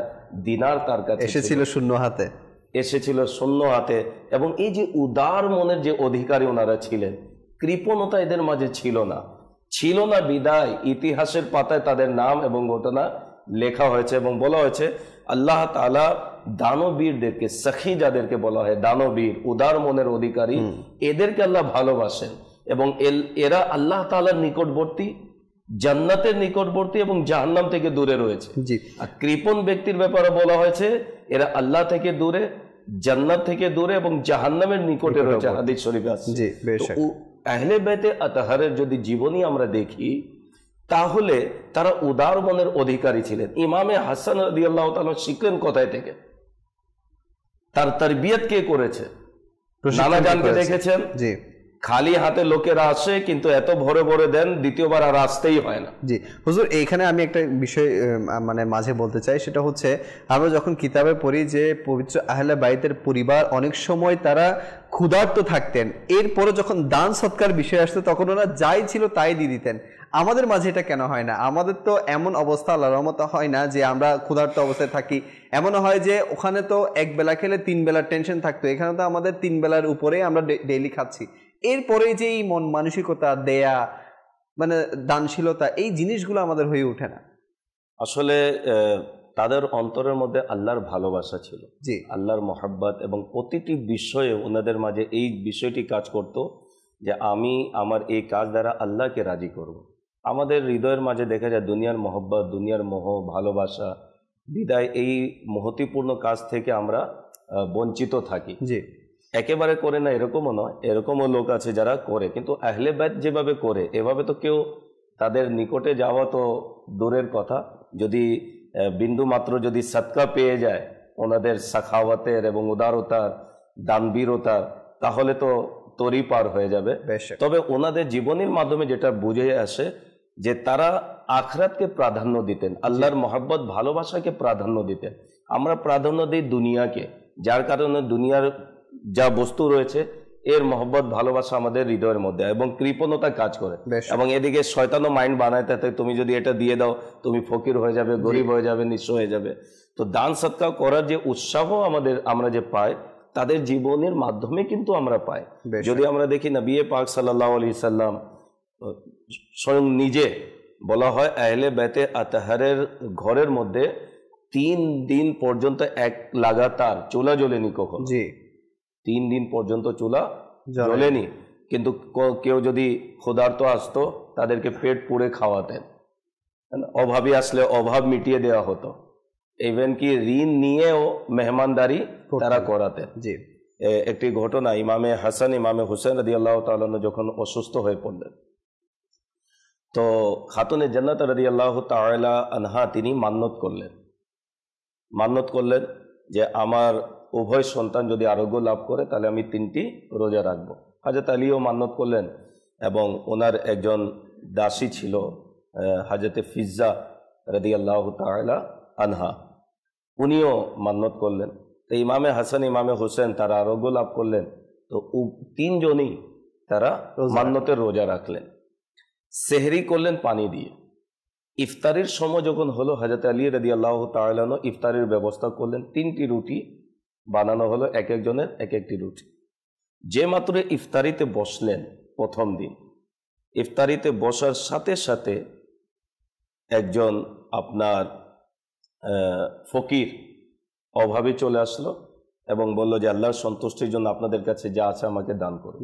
দিনার তার কাছে এসেছিল শূন্য হাতে। এবং এই যে উদার মনের যে অধিকারী ওনারা ছিলেন, কৃপণতা এদের মাঝে ছিল না বিদায় ইতিহাসের পাতায় তাদের নাম এবং ঘটনা লেখা হয়েছে এবং বলা হয়েছে আল্লাহ তাআলা দানবীরদেরকে, সখী যাদেরকে বলা হয় দানবীর, উদার মনের অধিকারী, এদেরকে আল্লাহ ভালোবাসেন এবং এরা আল্লাহ তাআলার নিকটবর্তী, জান্নাতের নিকটবর্তী এবং জাহান্নাম থেকে দূরে রয়েছে। আর কৃপণ ব্যক্তির ব্যাপারে বলা হয়েছে এরা আল্লাহ থেকে দূরে, জান্নাত থেকে দূরে এবং জাহান্নামের নিকটে রয়েছে। হাদিস শরীফে আছে। আহলে বাইতে আতহারের যদি জীবনী আমরা দেখি তাহলে তারা উদার মনের অধিকারী ছিলেন। ইমামে হাসান রাদিয়াল্লাহু তাআলা শিখলেন কোথায় থেকে? তার তারবিয়ত কে করেছে? নানা জানকে দেখেছেন, খালি হাতে লোকেরা আসে কিন্তু এত ভরে ভরে দেন দ্বিতীয়বার আর আসতেই হয় না। জি হুজুর, এইখানে আমি একটা বিষয় মাঝে বলতে চাই, সেটা হচ্ছে আমরা যখন কিতাবে পড়ি যে পবিত্র আহলে বাইতের পরিবার অনেক সময় তারা ক্ষুধার্ত থাকতেন, এরপরে যখন দান সৎকার বিষয় আসতো তখন ওরা যাই ছিল তাই দিয়ে দিতেন। আমাদের মাঝে এটা কেন হয় না? আমাদের তো এমন অবস্থা আল্লাহর রহমতে হয় না যে আমরা ক্ষুধার্ত অবস্থায় থাকি। এমনও হয় যে ওখানে তো এক বেলা খেলে 3 বেলার টেনশন থাকতো, এখানে তো আমাদের 3 বেলার উপরে আমরা ডেইলি খাচ্ছি। এরপরে যে এই মন মানসিকতা, দেয়া, দানশীলতা, এই জিনিসগুলো আমাদের হয়ে ওঠে না। আসলে তাদের অন্তরের মধ্যে আল্লাহর ভালোবাসা ছিল, আল্লাহর মহব্বত, এবং প্রতিটি বিষয়ে ওনাদের মাঝে এই বিষয়টি কাজ করত যে আমি আমার এই কাজ দ্বারা আল্লাহকে রাজি করব। আমাদের হৃদয়ের মাঝে দেখা যায় দুনিয়ার মহব্বত, দুনিয়ার মোহ, ভালোবাসা, বিদায় এই মহতিপূর্ণ কাজ থেকে আমরা বঞ্চিত থাকি। একেবারে করে না এরকমও নয়, এরকমও লোক আছে যারা করে, কিন্তু আহলে বাইত যেভাবে করে এভাবে তো কেউ তাদের নিকটে যাওয়া তো দূরের কথা। যদি বিন্দু মাত্র যদি সদকা পেয়ে যায় ওনাদের সাখাওয়াতের এবং উদারতার, দানবীরতার, তাহলে তো তরি পার হয়ে যাবে। তবে ওনাদের জীবনের মাধ্যমে যেটা বুঝে আসে যে তারা আখরাতকে প্রাধান্য দিতেন, আল্লাহর মহব্বত ভালোবাসাকে প্রাধান্য দিতেন। আমরা প্রাধান্য দিই দুনিয়াকে, যার কারণে দুনিয়ার যা বস্তু রয়েছে এর মহব্বত ভালোবাসা আমাদের হৃদয়ের মধ্যে এবং কৃপণতা কাজ করে, এবং এদিকে শয়তানও মাইন্ড বানায় তাতে তুমি যদি এটা দিয়ে দাও তুমি ফকির হয়ে যাবে, গরিব হয়ে যাবে, নিঃস্ব হয়ে যাবে। তো দান সৎকা করার যে উৎসাহ আমরা যে পাই তাদের জীবনের মাধ্যমে কিন্তু আমরা পাই। যদি আমরা দেখি নবী পাক সাল্লাল্লাহু আলাইহি সাল্লাম স্বয়ং নিজে বলা হয় আহলে বাইতে আতহারের ঘরের মধ্যে 3 দিন পর্যন্ত এক লাগাতার চুলা জ্বলেনি কখনো। 3 দিন পর্যন্ত চুলা জ্বলেনি, কিন্তু কেউ যদি ক্ষুধার্ত আসতো তাদেরকে পেট পুড়ে খাওয়াতেন, অভাবী আসলে অভাব মিটিয়ে দেওয়া হতো, ইভেন কি ঋণ নিয়েও মেহমানদারি তারা করাতেন। একটি ঘটনা, ইমামে হাসান ইমামে হুসেন রাদিয়াল্লাহু তাআলা যখন অসুস্থ হয়ে পড়লেন, তো খাতুনে জান্নাত রাদিয়াল্লাহু তাআলা আনহা তিনি মান্নত করলেন যে আমার উভয় সন্তান যদি আরোগ্য লাভ করে তাহলে আমি 3টি রোজা রাখবো। হযরত আলীও মান্নত করলেন এবং ওনার একজন দাসী ছিল হযরতে ফিজ্জা রাদিয়াল্লাহু তাআলা আনহা, উনিও মান্নত করলেন। তো ইমামে হাসান ইমামে হোসেন তারা আরোগ্য লাভ করলেন, তো 3 জনই তারা মান্নতের রোজা রাখলেন। সেহরি করলেন পানি দিয়ে। ইফতারের সময় যখন হলো হযরত আলী রাদিয়াল্লাহু তাআলা ইফতারের ব্যবস্থা করলেন, 3টি রুটি বানানো হলো, এক একজনের এক একটি রুটি। যে মাত্র ইফতারিতে বসলেন প্রথম দিন, ইফতারিতে বসার সাথে সাথে একজন আপনার ফকির অভাবে চলে আসলো এবং বলল যে আল্লাহর সন্তুষ্টির জন্য আপনাদের কাছে যা আছে আমাকে দান করুন।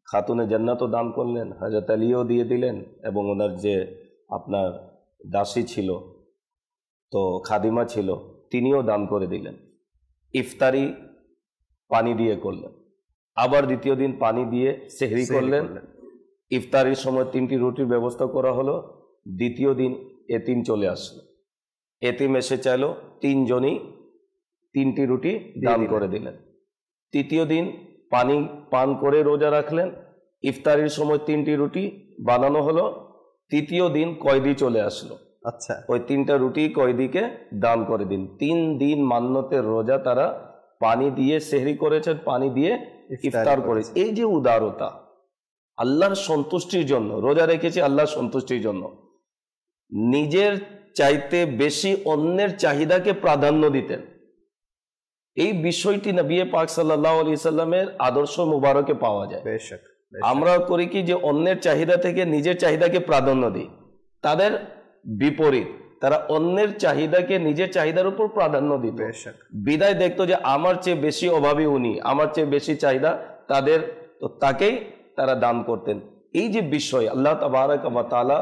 খাতুনে জান্নাতও দান করলেন, হযরত আলীও দিয়ে দিলেন, এবং ওনার যে আপনার দাসী ছিল, তো খাদিমা ছিল, তিনিও দান করে দিলেন। ইফতারি পানি দিয়ে করলেন, আবার দ্বিতীয় দিন পানি দিয়ে সেহরি করলেন। ইফতারির সময় 3টি রুটির ব্যবস্থা করা হলো। দ্বিতীয় দিন এতিম চলে আসলো, এতিম এসে চাইলো, 3 জনই 3টি রুটি দান করে দিলেন। তৃতীয় দিন পানি পান করে রোজা রাখলেন। ইফতারির সময় 3টি রুটি বানানো হলো। তৃতীয় দিন কয়েদি চলে আসলো, আচ্ছা, ওই 3টা রুটি কয়েদিকে দান করে দিন। 3 দিন মান্নতের রোজা তারা পানি দিয়ে সেহরি করেছেন, পানি দিয়ে ইফতার করেছে। এই যে উদারতা, আল্লাহর সন্তুষ্টির জন্য রোজা রেখেছে, আল্লাহর সন্তুষ্টির জন্য, নিজের চাইতে বেশি অন্যের চাহিদাকে প্রাধান্য দিতেন। এই বিষয়টি নবী পাক সাল্লাল্লাহু আলাইহি সাল্লামের আদর্শ মুবারকে পাওয়া যায়। আমরা করি কি যে অন্যের চাহিদা থেকে নিজের চাহিদাকে প্রাধান্য দিই, তাদের বিপরীত, তারা অন্যের চাহিদাকে নিজের চাহিদার উপর প্রাধান্য দিত। বিদায় দেখতো যে আমার চেয়ে বেশি অভাবী উনি, আমার চেয়ে বেশি চাহিদা তাদের, তো তাকেই তারা দান করতেন। এই যে বিষয় আল্লাহ তাবারক ওয়া তাআলা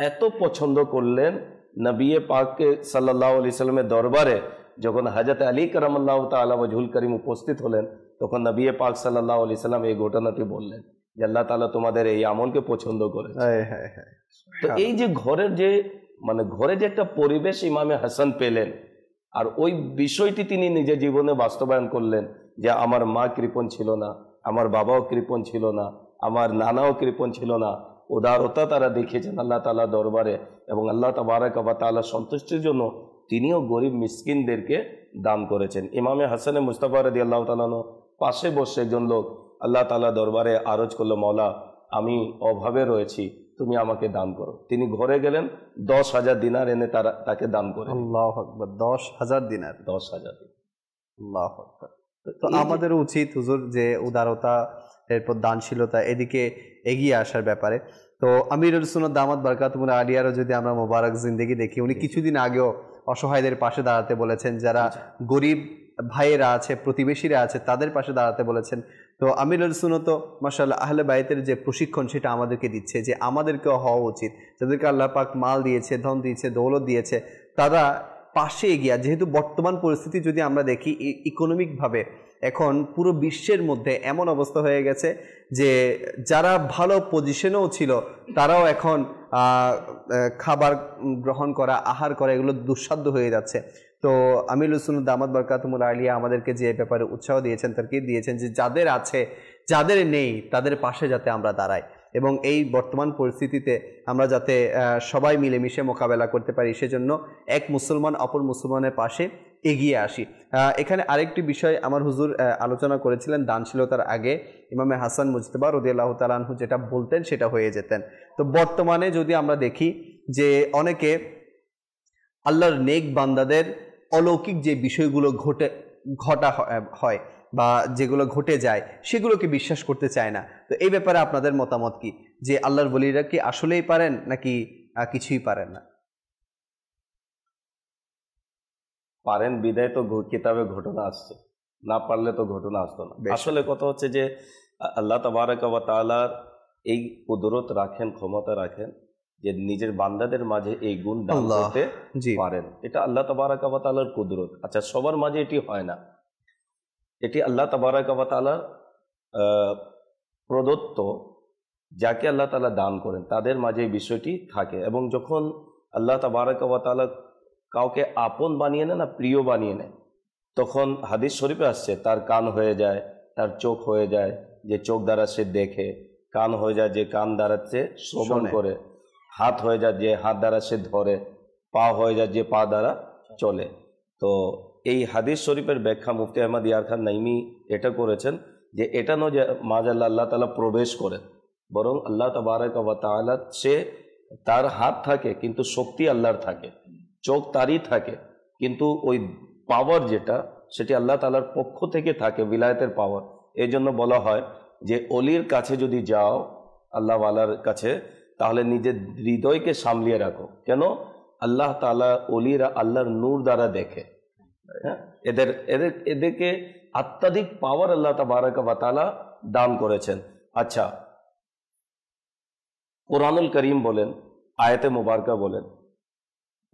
এত পছন্দ করলেন, নবী পাক সাল্লাল্লাহু আলাইহি সাল্লামের দরবারে যখন হযরত আলী কারামাল্লাহু তাআলা ওয়াজহুল করিম উপস্থিত হলেন, তখন নবী পাক সাল্লাল্লাহু আলাইহি সাল্লাম এই ঘটনাটি বললেন যে আল্লাহ তাআলা তোমাদের এই আমলকে পছন্দ করেছে। তো এই যে ঘরের যে ঘরে যে একটা পরিবেশ ইমামে হাসান পেলেন, আর ওই বিষয়টি তিনি নিজের জীবনে বাস্তবায়ন করলেন যে আমার মা কৃপণ ছিল না, আমার বাবাও কৃপণ ছিল না, আমার নানাও কৃপণ ছিল না। উদারতা তারা দেখিয়েছেন আল্লাহ তাআলা দরবারে, এবং আল্লাহ তাবারক ওয়া তাআলা সন্তুষ্টির জন্য তিনিও গরিব মিসকিনদেরকে দান করেছেন। ইমামে হাসানে মুস্তাফা রাদিয়াল্লাহু তাআলা পাশে বসে একজন লোক আল্লাহ তাআলা দরবারে আরজ করলো, মওলা আমি অভাবে রয়েছি, তুমি আমাকে দান করো। তিনি ঘরে গেলেন, 10,000 দিনার এনে তাকে দান করে। আল্লাহু আকবার, 10,000 দিনার, 10,000 দিনার। আল্লাহু আকবার। তো আমাদের উচিত হুজুর যে উদারতা, এরপর দানশীলতা, এদিকে এগিয়ে আসার ব্যাপারে। তো আমিরুল সুন্নাত দামাত বারকাতুহুল আলিয়ারও যদি আমরা মোবারক জিন্দেগি দেখি, উনি কিছুদিন আগেও অসহায়দের পাশে দাঁড়াতে বলেছেন, যারা গরিব ভাইয়েরা আছে, প্রতিবেশীরা আছে, তাদের পাশে দাঁড়াতে বলেছেন। তো আমিরুল সুন্নাত মাশাআল্লাহ আহলে বাইতের যে প্রশিক্ষণ সেটা আমাদেরকে দিচ্ছে যে আমাদেরকেও হওয়া উচিত, যাদেরকে আল্লাহ পাক মাল দিয়েছে, ধন দিয়েছে, দৌলত দিয়েছে, তারা পাশে এগিয়ে। যেহেতু বর্তমান পরিস্থিতি যদি আমরা দেখি, ইকোনমিকভাবে এখন পুরো বিশ্বের মধ্যে এমন অবস্থা হয়ে গেছে যে যারা ভালো পজিশনেও ছিল তারাও এখন খাবার গ্রহণ করা, আহার করা এগুলো দুঃসাধ্য হয়ে যাচ্ছে। তো আমিরুল সুন্নাত দামাত বরকাতুহুল আলিয়া আমাদেরকে যে ব্যাপারে উৎসাহ দিয়েছেন, তারকিদ দিয়েছেন যে যাদের আছে, যাদের নেই, তাদের পাশে যাতে আমরা দাঁড়াই এবং এই বর্তমান পরিস্থিতিতে আমরা যাতে সবাই মিলেমিশে মোকাবেলা করতে পারি, সেজন্য এক মুসলমান অপর মুসলমানের পাশে এগিয়ে আসি। এখানে আরেকটি বিষয় আমার হুজুর আলোচনা করেছিলেন, দানশীলতার আগে ইমামে হাসান মুজতবা রাদিয়াল্লাহু তাআলা আনহু যেটা বলতেন সেটা হয়ে যেতেন। তো বর্তমানে যদি আমরা দেখি যে অনেকে আল্লাহর নেক বান্দাদের অলৌকিক যে বিষয়গুলো ঘটা হয় বা যেগুলো ঘটে যায় সেগুলোকে বিশ্বাস করতে চায় না। তো এই ব্যাপারে আপনাদের মতামত কি, যে আল্লাহর ওলিরা কি আসলেই পারেন নাকি কিছুই পারেন না? পারেন বিদায় তো কিতাবে ঘটনা আসছে, না পারলে তো ঘটনা আসতো না। আসলে কথা হচ্ছে যে আল্লাহ তাবারক ওয়া তাআলার এই কুদরত রাখেন, ক্ষমতা রাখেন যে নিজের বান্দাদের মাঝে এই গুণ দান করতে পারেন। এটা আল্লাহ তাবারক ওয়া তাআলার কুদরত। আচ্ছা, সবার মাঝে এটি হয় না, এটি আল্লাহ তাবারক ওয়া তাআলার প্রদত্ত, যাকে আল্লাহ তাআলা দান করেন তাদের মাঝে এই বিষয়টি থাকে। এবং যখন আল্লাহ তাবারক ওয়া তাআলা কাউকে আপন বানিয়ে নেয় না, প্রিয় বানিয়ে নেয়, তখন হাদিস শরীফে আসছে তার কান হয়ে যায়, তার চোখ হয়ে যায় যে চোখ দ্বারা সে দেখে, কান হয়ে যায় যে কান দ্বারা সে শ্রবণ করে, হাত হয়ে যায় যে হাত দ্বারা সে ধরে, পা হয়ে যায় যে পা দ্বারা চলে। তো এই হাদিস শরীফের ব্যাখ্যা মুফতি আহমদ ইয়ার খান নাইমি এটা করেছেন যে এটা নয় যে মাজাল্লাহ আল্লাহ তাআলা প্রবেশ করেন, বরং আল্লাহ তাবারক ওয়া তাআলা সে তার হাত থাকে কিন্তু শক্তি আল্লাহর থাকে, চোখ তারই থাকে কিন্তু ওই পাওয়ার যেটা সেটি আল্লাহ তাআলার পক্ষ থেকে থাকে, বিলায়তের পাওয়ার। এই জন্য বলা হয় যে অলির কাছে যদি যাও, আল্লাহ ওয়ালার কাছে, তাহলে নিজের হৃদয়কে সামলিয়ে রাখো। কেন? আল্লাহ তাআলা অলিরা আল্লাহর নূর দ্বারা দেখে, হ্যাঁ, এদেরকে আত্মাধিক পাওয়ার আল্লাহ তাবারক ওয়া তাআলা দান করেছেন। আচ্ছা, কোরআনুল করিম বলেন, আয়াতে মুবারকা বলেন,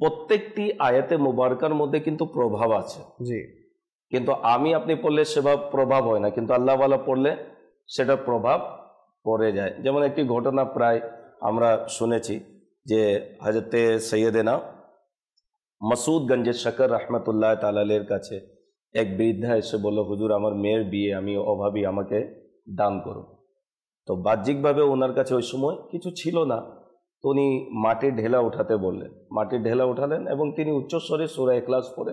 প্রত্যেকটি আয়াতে মুবারকার মধ্যে কিন্তু প্রভাব আছে, জি, কিন্তু আমি আপনি পড়লে সেভাবে প্রভাব হয় না, কিন্তু আল্লাহ ওয়ালা পড়লে সেটা প্রভাব পড়ে যায়। যেমন একটি ঘটনা প্রায় আমরা শুনেছি যে হযরতে সৈয়দেনা মাসুদ গঞ্জে শকর রহমতুল্লাহ তাআলার কাছে এক বৃদ্ধা এসে বলল, হুজুর আমার মেয়ের বিয়ে, আমি অভাবী, আমাকে দান করুন। তো বাহ্যিকভাবে ওনার কাছে ওই সময় কিছু ছিল না, তো উনি মাটির ঢেলা উঠাতে বললেন, মাটির ঢেলা উঠালেন এবং তিনি উচ্চস্বরে সূরা ইখলাস পড়ে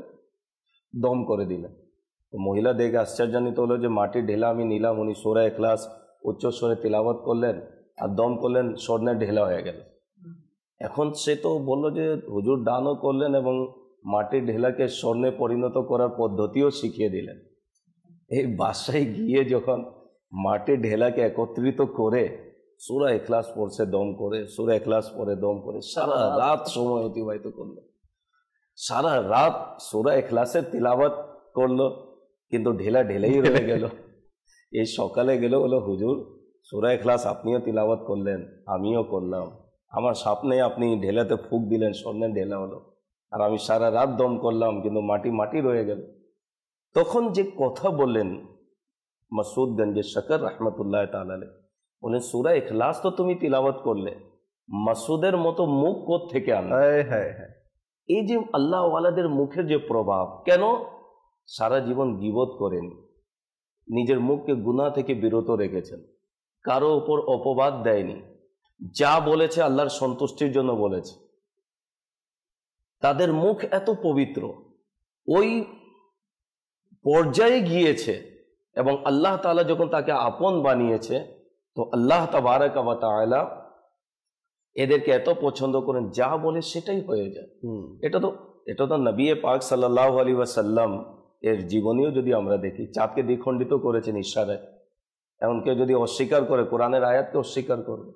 দম করে দিলেন। তো মহিলা দেখে আশ্চর্যান্বিত হলো যে মাটির ঢেলা আমি নিলাম, উনি সূরা ইখলাস উচ্চস্বরে তিলাওয়াত করলেন আর দম করলেন, স্বর্ণের ঢেলা হয়ে গেল। এখন সে তো বললো যে হুজুর দানও করলেন এবং মাটির ঢেলাকে স্বর্ণে পরিণত করার পদ্ধতিও শিখিয়ে দিলেন। এই বাসায় গিয়ে যখন মাটির ঢেলাকে একত্রিত করে সূরা ইখলাস পড়ছে দম করে, সূরা ইখলাস পড়ে দম করে, সারা রাত সময় অতিবাহিত করলো, সারা রাত সূরা ইখলাসের তিলাওয়াত করলো, কিন্তু ঢেলা ঢেলেই রয়ে গেল। এই সকালে গেল, বলো হুজুর সূরা ইখলাস আপনিও তিলাওয়াত করলেন, আমিও করলাম, আমার স্বপ্নে আপনি ঢেলাতে ফুঁক দিলেন, স্বর্ণের ঢেলা হলো, আর আমি সারা রাত দম করলাম কিন্তু মাটি মাটি রয়ে গেল। তখন যে কথা বললেন মাসুদ গঞ্জে শকর রহমতুল্লাহ তাআলা বলেন, সূরা ইখলাস তো তুমি তিলাওয়াত করলে, মাসুদের মতো মুখ কোত্থেকে আনলে? এই যে আল্লাহ ওয়ালাদের মুখের যে প্রভাব, কেন সারা জীবন গীবত করেনি, নিজের মুখকে গুনাহ থেকে বিরত রেখেছেন, কারো উপর অপবাদ দেয়নি, যা বলেছে আল্লাহর সন্তুষ্টির জন্য বলেছে, তাদের মুখ এত পবিত্র, ওই পর্যায়ে গিয়েছে। এবং আল্লাহ তাআলা যখন তাকে আপন বানিয়েছে, তো আল্লাহ তাবারক ওয়া তাআলা এদেরকে এত পছন্দ করেন, যা বলে সেটাই হয়ে যায়। এটা তো নবী পাক সাল্লাল্লাহু আলাইহি ওয়াসাল্লাম এর জীবনীও যদি আমরা দেখি, চাঁদকে দ্বিখণ্ডিত করেছেন ইশারায়। এমন কেউ যদি অস্বীকার করে, কোরআনের আয়াতকে অস্বীকার করবে,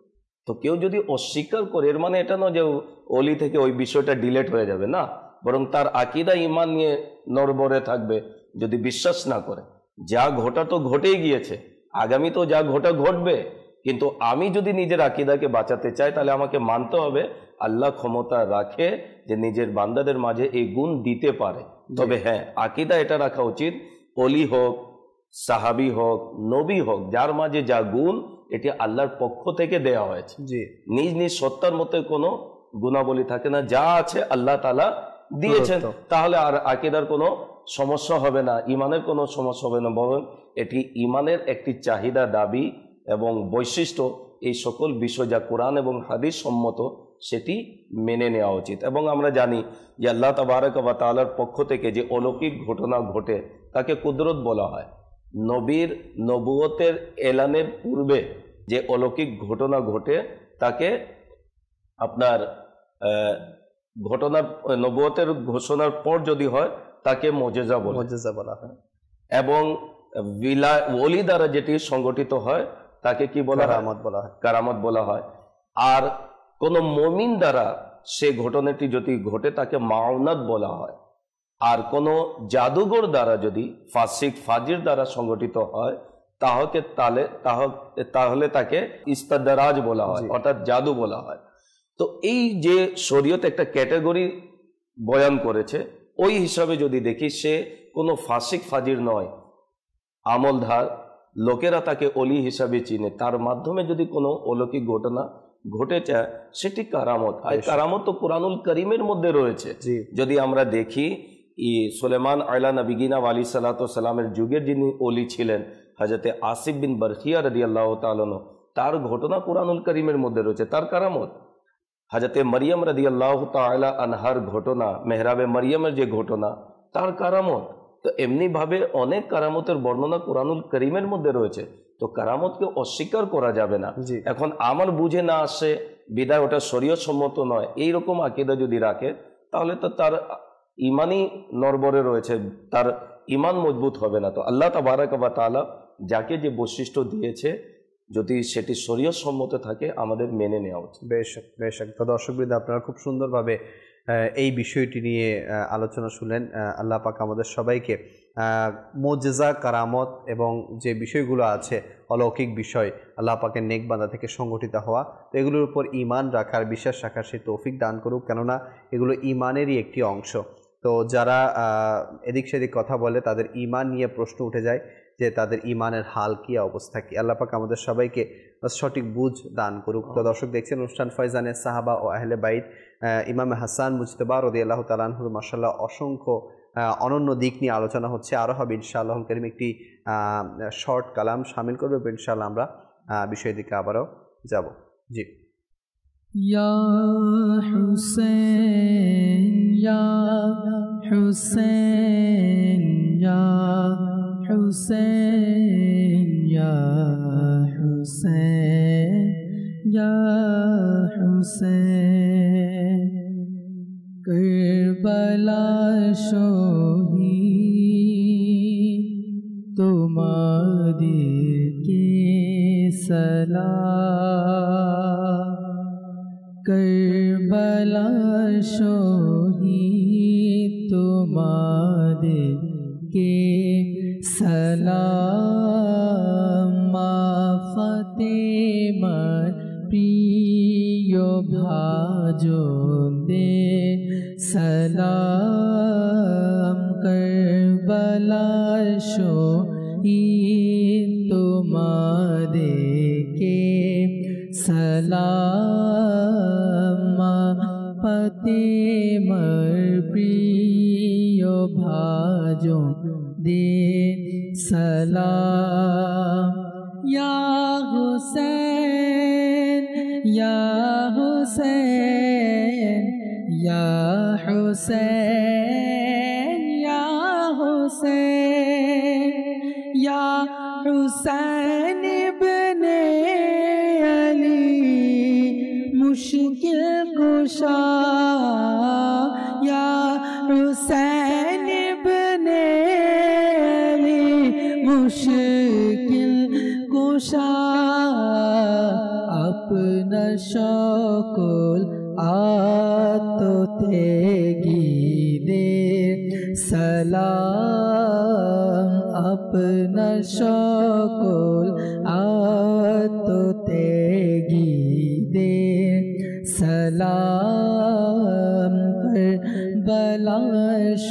তো কেউ যদি অস্বীকার করে, এর মানে এটা নয় যে ওলি থেকে ওই বিষয়টা ডিলেট হয়ে যাবে, না, বরং তার আকীদা ঈমান নিয়ে নড়বড়ে থাকবে। যদি বিশ্বাস না করে, যা ঘটা তো ঘটেই গিয়েছে, আগামী তো যা ঘটা ঘটবে, কিন্তু আমি যদি নিজের আকীদাকে বাঁচাতে চাই, তাহলে আমাকে মানতে হবে আল্লাহ ক্ষমতা রাখে যে নিজের বান্দাদের মাঝে এই গুণ দিতে পারে। তবে হ্যাঁ, আকীদা এটা রাখা উচিত, ওলি হোক, সাহাবি হোক, নবী হোক, যার মাঝে যা গুণ এটি আল্লাহর পক্ষ থেকে দেয়া হয়েছে। নিজ নিজ সত্তার মধ্যে কোনো গুণাবলী থাকে না, যা আছে আল্লাহ তাআলা দিয়েছেন। তাহলে আর আকীদার কোনো সমস্যা হবে না, ইমানের কোনো সমস্যা হবে না, বরং এটি ইমানের একটি চাহিদা, দাবি এবং বৈশিষ্ট্য। এই সকল বিষয় যা কোরআন এবং হাদিস সম্মত সেটি মেনে নেওয়া উচিত। এবং আমরা জানি যে আল্লাহ তাবারক ওয়া তাআলার পক্ষ থেকে যে অলৌকিক ঘটনা ঘটে তাকে কুদরত বলা হয়। নবীর নবুয়তের এলানের পূর্বে যে অলৌকিক ঘটনা ঘটে তাকে আপনার ঘটনার নবুয়তের ঘোষণার পর যদি হয় তাকে মুজিজা বলা হয়। এবং ওলি দ্বারা যেটি সংগঠিত হয় তাকে কি বলা হয়? কারামত বলা হয়। আর কোন মুমিন দ্বারা সে ঘটনাটি যদি ঘটে তাকে মাউনাত বলা হয়। আর কোন জাদুঘর দ্বারা যদি ফাসিক ফাজির দ্বারা সংগঠিত হয় তাহলে তাকে ইস্তাদরাজ বলা হয়, অর্থাৎ জাদু বলা হয়। তো এই যে শরীয়ত একটা ক্যাটাগরি বয়ান করেছে, ওই হিসাবে যদি দেখি সে কোনো ফাসিক ফাজির নয়, আমলধার, লোকেরা তাকে অলি হিসাবে চিনে, তার মাধ্যমে যদি কোনো অলৌকিক ঘটনা ঘটে যায় সেটি কারামত। আর কারামত তো কুরআনুল কারীমের মধ্যে রয়েছে। যদি আমরা দেখি সুলেমান আলা নবিগিনা আলী সাল্লাতু সালামের যুগের যিনি অলি ছিলেন হযরতে আসিফ বিন বরখিয়া রাদিয়াল্লাহু তাআলা আনহু, তার ঘটনা কুরআনুল কারীমের মধ্যে রয়েছে, তার কারামত। হযরতে মারিয়াম রাদিয়াল্লাহু তাআলা আনহার ঘটনা, মেহরাবে মারিয়ামের যে ঘটনা, তার কারামত। তো এমনি ভাবে অনেক কারামতের বর্ণনা কুরআনুল কারীমের মধ্যে রয়েছে। তো কারামতকে অস্বীকার করা যাবে না। এখন আমার বুঝে না আসে বিদায় ওটা শরীয়ত সম্মত নয়, এইরকম আকীদা যদি রাখে তাহলে তো তার ইমানই নড়বড়ে রয়েছে, তার ইমান মজবুত হবে না। তো আল্লাহ তাবারক ওয়া তাআলা যাকে যে বৈশিষ্ট্য দিয়েছে যদি সেটি শরীয়ত সম্মত থাকে আমাদের মেনে নেওয়া উচিত। বেশ। তো দর্শকবৃন্দ, আপনারা খুব সুন্দরভাবে এই বিষয়টি নিয়ে আলোচনা শুনলেন। আল্লাহ পাক আমাদের সবাইকে মুজিজা, কারামত এবং যে বিষয়গুলো আছে অলৌকিক বিষয়, আল্লাহ পাকের নেক বান্দা থেকে সংগঠিত হওয়া, তো এগুলোর উপর ঈমান রাখার, বিশ্বাস রাখার সেই তৌফিক দান করুক। কেননা এগুলো ঈমানেরই একটি অংশ। তো যারা এদিক সেদিক কথা বলে তাদের ঈমান নিয়ে প্রশ্ন উঠে যায় যে তাদের ঈমানের হাল কি, অবস্থা কি। আল্লাহ পাক আমাদের সবাইকে সঠিক বুঝ দান করুক। তো দর্শক, দেখছেন অনুষ্ঠান ফয়জানে সাহাবা ও আহলে বাইত। ইমাম হাসান মুজতবা রাদিয়াল্লাহু তাআলা আনহুর মাশাআল্লাহ অসংখ্য অনন্য দিক নিয়ে আলোচনা হচ্ছে। আরও হবে ইনশাআল্লাহ কারীম। একটি শর্ট কালাম শামিল করবে ইনশাআল্লাহ, আমরা বিষয়ের দিকে আবারও যাব। জি। ইয়া হুসেন ইয়া হুসেন ইয়া হুসেন ইয়া হুসেন ইয়া হুসেন, কারবালা শহীদ তোমাদেরকে সালাম, কারবালা শহীদ তোমাদেরকে সালাম, মা ফাতেমার প্রিয় ভাজনদের সালাম, কারবালা শহীদ তোমাদেরকে সালাম, মা ফাতেমার প্রিয় ভাজনদের সালাম। ইয়া হুসেন ইয়া হুসেন ইয়া হুসেন ইয়া হুসেন ইয়া হুসেন ইবনে আলী মুশকিল কুশা, ইয়া হুসেন ইবনে আলী মুশকিল কুশা, আপনার সকল আত্মত্যাগীদের সালাম, আপনার সকল আত্মত্যাগীদের সালাম, কারবালা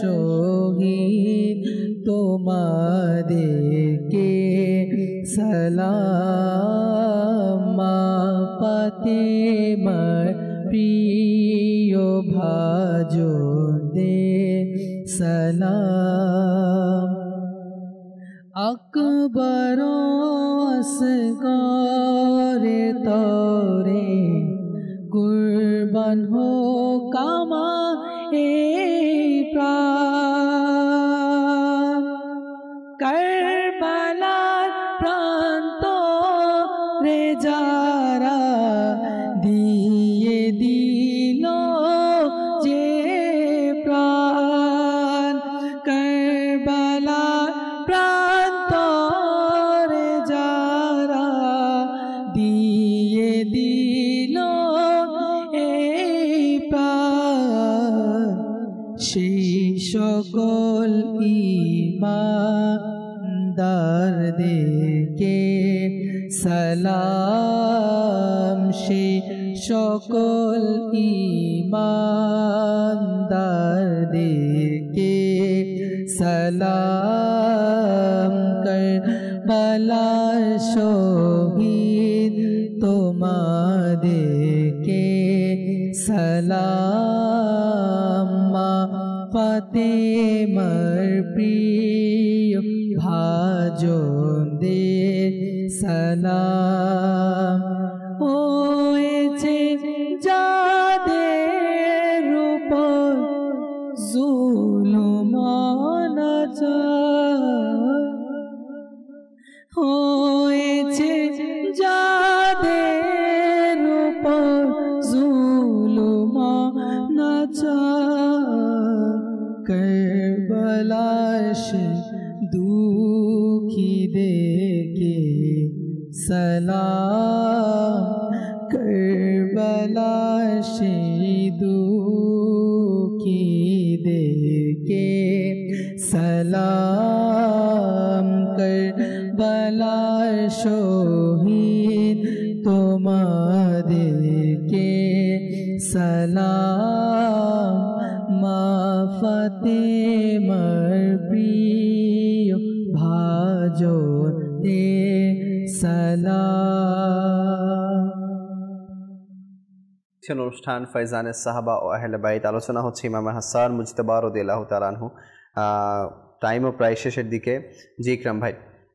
শহীদ তোমাদেরকে ফাতেমার প্রিয় ভাজন দে সালাম। আকবর আসগরে তরে কুরবান হো কামা এ প্রাণ। কারবালার প্রান্ত রে যারা দিয়ে দিল যে প্রাণ। কারবালার প্রান্ত রে যারা দিয়ে দিল এই প্রাণ। সেই সকল ইমানদারদেরকে সালাম। সেই সকল ইমানদারদেরকে সালাম। কারবালার শহীদ তোমাদেরকে সালাম। মা ফাতেমার প্রিয় ভাজন দে সালাম। হয়েছে যাদের উপর জুলুম অনাচার, হয়েছে যাদের উপর জুলুম অনাচার। কারবালার দুঃখীদেরকে সালাম। কারবালার দুঃখীদেরকে সালাম। কারবালার শহীদ তোমাদেরকে সালাম। মা ফাতেমার প্রিয় ভাজন দে সালাম। অনুষ্ঠান ফাইজানে সাহাবা ও আহলে বাইত, আলোচনা হচ্ছে ইমাম হাসান মুজতবা রাদিয়াল্লাহু তাআলা আনহু। টাইমও প্রায় শেষের দিকে। জি ইকরাম ভাই,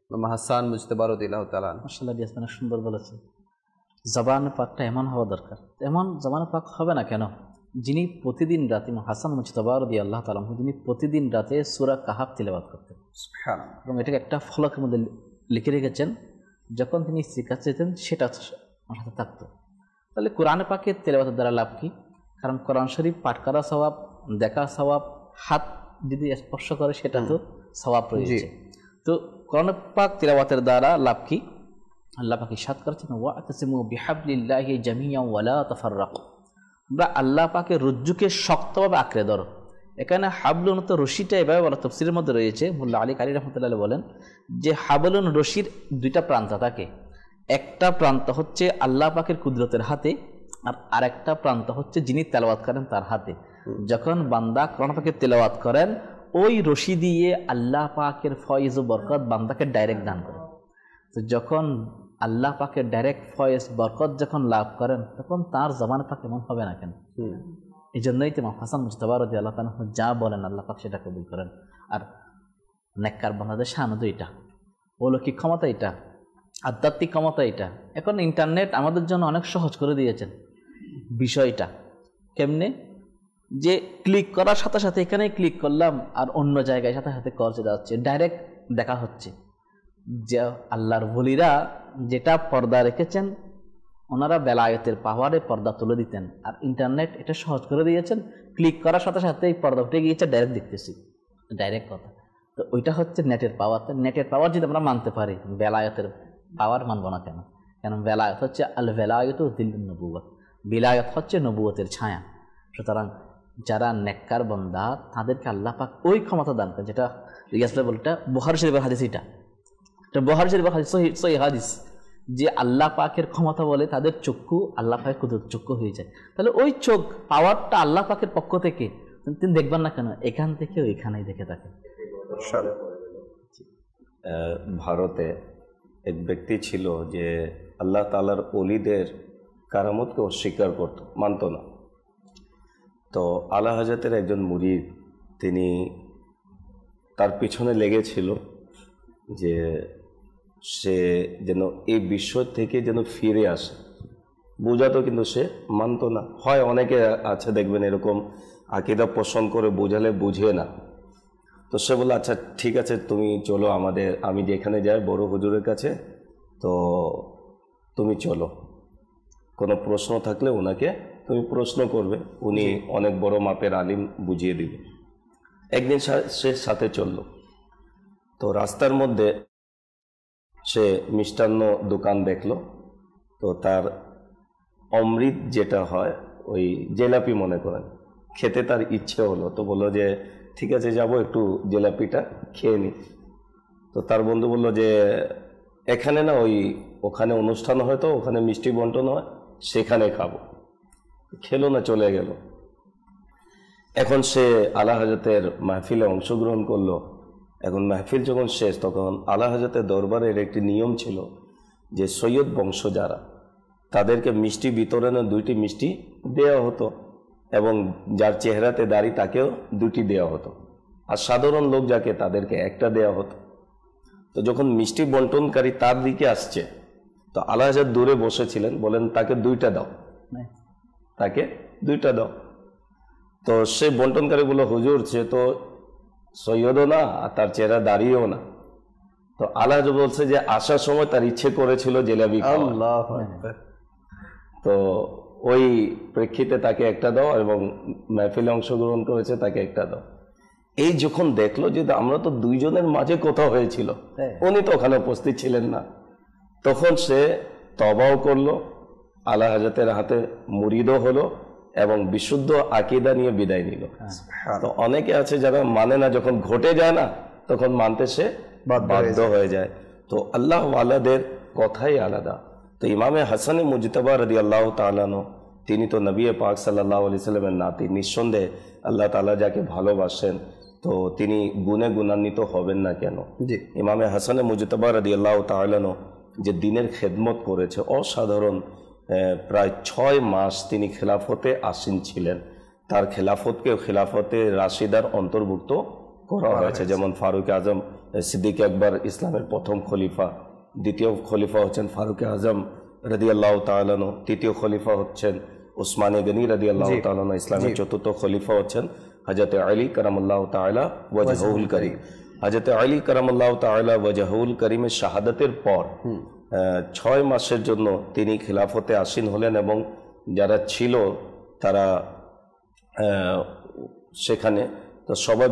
ইমাম হাসান মুজতবা রাদিয়াল্লাহু তাআলা আনহু। মাশাআল্লাহ দিয়াস, মানে সুন্দর বলেছে। জবান পাকটা এমন হওয়া দরকার। এমন জবান পাক হবে না কেন? যিনি প্রতিদিন রাতে, ইমাম হাসান মুজতবা রাদিয়াল্লাহু তাআলা আনহু, যিনি প্রতিদিন রাতে সূরা কাহাফ তিলাওয়াত করতেন এবং এটাকে একটা ফলকের মধ্যে লিখে রেখেছেন। যখন তিনি স্ত্রীর কাছে যেতেন সেটা আমার হাতে থাকতো। তাহলে কোরআন পাকের তেলাওয়াতের দ্বারা লাভ কি? কারণ কোরআন শরীফ পাঠ করা সওয়াব, দেখা সওয়াব, হাত যদি স্পর্শ করে সেটা তো সওয়াব রয়েছে। তো কোরআন পাক তেলাওয়াতের দ্বারা লাভ কি? আল্লাহ পাক ইরশাদ করেছেন, ওয়াতাসিমু বিহাবলিল্লাহি জামিআন ওয়া লা তাফাররাকু। আমরা আল্লাহ পাকের রজ্জুকে শক্তভাবে আঁকড়ে ধরো। এখানে হাবলুন তো রশিটা এভাবে বলা তফসিরের মধ্যে রয়েছে। মোল্লা আলী কারি রহমতুল্লাহ বলেন যে হাবলুন রশির দুইটা প্রান্ত থাকে। একটা প্রান্ত হচ্ছে আল্লাহ পাকের কুদরতের হাতে, আর আরেকটা প্রান্ত হচ্ছে যিনি তেলাওয়াত করেন তার হাতে। যখন বান্দা কোরআন পাকের তেলাওয়াত করেন, ওই রশি দিয়ে আল্লাহ পাকের ফয়েজ ও বরকত বান্দাকে ডাইরেক্ট দান করেন। তো যখন আল্লাহ পাকের ডাইরেক্ট ফয়েজ বরকত যখন লাভ করেন, তখন তার জবান পাক এমন হবে না কেন? এই জন্যই তো ইমাম হাসান মুজতবা রাদিয়াল্লাহু তাআলা যা বলেন আল্লাহ পাক সেটা কবুল করেন। আর নেককার বান্দাদের শান তো এটা, অলৌকিক ক্ষমতা এটা, আধ্যাত্মিক ক্ষমতা এটা। এখন ইন্টারনেট আমাদের জন্য অনেক সহজ করে দিয়েছেন বিষয়টা। কেমনে? যে ক্লিক করার সাথে সাথে এখানে ক্লিক করলাম আর অন্য জায়গায় সাথে সাথে কল চলে যাচ্ছে, ডাইরেক্ট দেখা হচ্ছে। যে আল্লাহর ওলিরা যেটা পর্দা রেখেছেন, ওনারা বেলায়েতের পাওয়ারে পর্দা তুলে দিতেন, আর ইন্টারনেট এটা সহজ করে দিয়েছেন। ক্লিক করার সাথে সাথে এই পর্দা উঠে গিয়েছে, ডাইরেক্ট দেখতেছি, ডাইরেক্ট কথা। তো ওইটা হচ্ছে নেটের পাওয়ার। নেটের পাওয়ার যদি আমরা মানতে পারি, বেলায়েতের পাওয়ার মানব না কেন? কারণ বেলায়েত হচ্ছে আল বেলায়েতু যিল্লুন নবুওয়াত, বিলায়ত হচ্ছে নবুয়তের ছায়া। সুতরাং যারা নেককার বান্দা তাদেরকে আল্লাহ পাক ওই ক্ষমতা দান করেন, যেটা রিয়াজটা বলটা বুখারী শরীফের হাদিস। এটা বুখারী শরীফের হাদিস, সহিহ হাদিস, যে আল্লাহ পাকের ক্ষমতা বলে তাদের চক্ষু আল্লাহ পাকের কুদরত চক্ষু হয়ে যায়। তাহলে ওই চোখ পাওয়ারটা আল্লাহ পাকের পক্ষ থেকে, তিনি দেখবেন না কেন? এখান থেকে ওইখানেই দেখে থাকে। ভারতে এক ব্যক্তি ছিল যে আল্লাহ তাআলার ওলিদের কারামতকে অস্বীকার করত, মানত না। তো আলা হযরতের একজন মুরিদ তিনি তার পিছনে লেগেছিল যে সে যেন এই বিশ্ব থেকে যেন ফিরে আসে, বোঝাতো কিন্তু সে মানত না। হয় অনেকে আছে দেখবেন এরকম আকীদা পোষণ করে বোঝালে বুঝে না। তো সে বলল আচ্ছা ঠিক আছে তুমি চলো আমি যেখানে যাই বড় হুজুরের কাছে, তো তুমি চলো, কোনো প্রশ্ন থাকলে ওনাকে তুমি প্রশ্ন করবে, উনি অনেক বড় মাপের আলিম, বুঝিয়ে দিবে। একদিন সে সাথে চলল। তো রাস্তার মধ্যে সে মিষ্টান্ন দোকান দেখলো। তো তার অমৃত যেটা হয় ওই জেলাপি মনে করেন, খেতে তার ইচ্ছে হলো। তো বললো যে ঠিক আছে যাব একটু জেলাপিটা খেয়ে নি। তো তার বন্ধু বলল যে এখানে না, ওখানে অনুষ্ঠান হয়, তো ওখানে মিষ্টি বন্টন হয়, সেখানে খাবো। খেলো না, চলে গেল। এখন সে আলা হযরতের মাহফিলে অংশগ্রহণ করলো। এখন মাহফিল যখন শেষ, তখন আলা হযরতের দরবারের একটি নিয়ম ছিল যে সৈয়দ বংশ যারা, তাদেরকে মিষ্টি বিতরণে 2টি মিষ্টি দেওয়া হতো, এবং যার চেহারাতে দাড়ি তাকেও 2টি দেওয়া হতো, আর সাধারণ লোক যাকে তাদেরকে 1টা দেওয়া হতো। তো যখন মিষ্টি বন্টনকারী তার দিকে আসছে, তো আলা হযরত দূরে বসেছিলেন, বলেন তাকে 2টা দাও, তাকে 2টা দাও। তো সে বন্টনকারী বলল হুজুর সে তো সৈয়দও না আর তার চেহারা দাঁড়িয়েও না। তো আলা হযরত বলছে যে আসার সময় তার ইচ্ছে করেছিল জিলাপি খাওয়া। আল্লাহু আকবার। তো ওই প্রেক্ষিতে তাকে 1টা দাও, এবং মাহফিলে অংশগ্রহণ করেছে তাকে 1টা দাও। এই যখন দেখলো যে আমরা তো 2 জনের মাঝে কোথাও হয়েছিল, উনি তো ওখানে উপস্থিত ছিলেন না, তখন সে তওবাও করলো, আলা হযরতের হাতে মুরিদও হলো, এবং বিশুদ্ধ আকীদা নিয়ে বিদায় নিল। তো অনেকে আছে যারা মানে না, যখন ঘটে যায় না তখন মানতে সে বাধ্য হয়ে যায়। তো আল্লাহ ওয়ালাদের কথাই আলাদা। তো ইমামে হাসানে মুজতবা রাদিয়াল্লাহু তাআলা আনহু, তিনি তো নবী পাক সাল্লাল্লাহু আলাইহি সাল্লামের নাতি। নিঃসন্দেহে আল্লাহ তাআলা যাকে ভালোবাসেন তো তিনি গুণে গুণান্বিত হবেন না কেন? ইমামে হাসানে মুজতবা রাদিয়াল্লাহু তাআলা আনহু যে দিনের খেদমত করেছে অসাধারণ, প্রায় 6 মাস তিনি খেলাফতে আসীন ছিলেন। তার খেলাফতকে খেলাফতে রাশিদার অন্তর্ভুক্ত করা হয়েছে, যেমন ফারুক আজম সিদ্দিক আকবর ইসলামের প্রথম খলিফা, দ্বিতীয় খলিফা হচ্ছেন ফারুক আজম রাদিয়াল্লাহু তাআলা আনহু, তৃতীয় খলিফা হচ্ছেন উসমানে গনি রাদিয়াল্লাহু তাআলা আনহু, ইসলামের চতুর্থ খলিফা হচ্ছেন হযরত আলী কারামাল্লাহু তাআলা ওয়াজহুল করিম। হযরত আলী কারামাল্লাহু তাআলা ওয়াজহুল করিমের শাহাদাতের পর 6 মাসের জন্য তিনি খিলাফতে আসীন হলেন, এবং যারা ছিল তারা সেখানে তো সবাই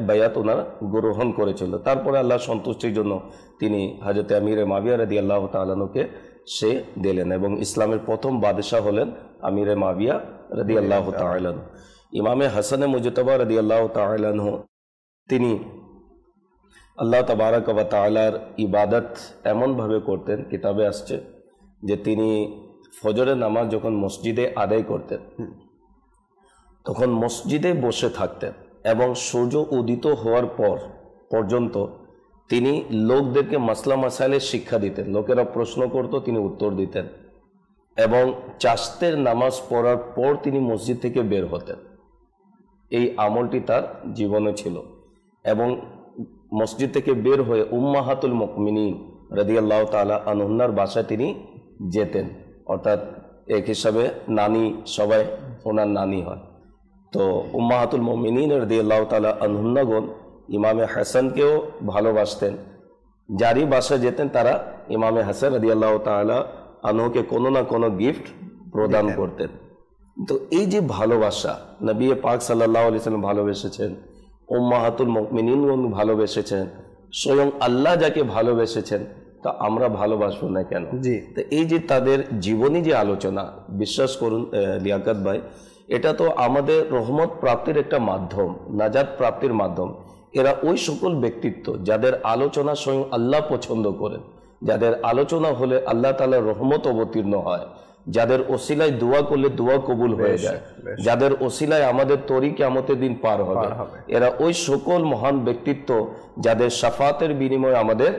বায়াত ওনারা গ্রহণ করেছিল। তারপরে আল্লাহ সন্তুষ্টির জন্য তিনি হযরত আমির মাবিয়া রাদিয়াল্লাহু তাআলা আনহুকে সে দিলেন, এবং ইসলামের প্রথম বাদশাহ হলেন আমির মাবিয়া রাদিয়াল্লাহু তাআলা আনহু। ইমামে হাসানে মুজতবা রাদিয়াল্লাহু তাআলা আনহু তিনি আল্লাহ তাবারাক ওয়া তাআলার ইবাদত এমনভাবে করতেন, কিতাবে আসছে যে তিনি ফজরের নামাজ যখন মসজিদে আদায় করতেন তখন মসজিদে বসে থাকতেন, এবং সূর্য উদিত হওয়ার পর পর্যন্ত তিনি লোকদেরকে মাসলা মাসাইলের শিক্ষা দিতেন। লোকেরা প্রশ্ন করত, তিনি উত্তর দিতেন, এবং চাশতের নামাজ পড়ার পর তিনি মসজিদ থেকে বের হতেন। এই আমলটি তার জীবনে ছিল, এবং মসজিদ থেকে বের হয়ে উম্মাহাতুল মুমিনিন রাদিয়াল্লাহু তাআলা আনহুর বাসায় তিনি যেতেন, অর্থাৎ এক হিসাবে নানি, সবাই ওনার নানি হয়। তো উম্মাহাতুল মুমিনিন রাদিয়াল্লাহু তাআলা আনহুগণ ইমামে হাসানকেও ভালোবাসতেন। যারই বাসায় যেতেন তারা ইমামে হাসান রাদিয়াল্লাহু তাআলা আনহুকে কোনো না কোনো গিফট প্রদান করতেন। তো এই যে ভালোবাসা, নবী পাক সাল্লাল্লাহু আলাইহি সাল্লাম ভালোবেসেছেন, উম্মাহাতুল মুমিনিনগণ ভালোবেসেছেন, স্বয়ং আল্লাহ যাকে ভালোবেসেছেন, তা আমরা ভালোবাসবো না কেন? তো এই যে তাদের জীবনী যে আলোচনা, বিশ্বাস করুন লিয়াকত ভাই, এটা তো আমাদের রহমত প্রাপ্তির একটা মাধ্যম, নাজাত প্রাপ্তির মাধ্যম। এরা ওই সকল ব্যক্তিত্ব যাদের আলোচনা স্বয়ং আল্লাহ পছন্দ করেন, যাদের আলোচনা হলে আল্লাহ তাআলার রহমত অবতীর্ণ হয়, যাদের ওসিলায় দোয়া করলে দোয়া কবুল হয়ে যায়, যাদের ওসিলায় আমাদের তরি কিয়ামতের দিন পার হবে। এরা ওই সকল মহান ব্যক্তিত্ব যাদের শাফাতের বিনিময়ে আমাদের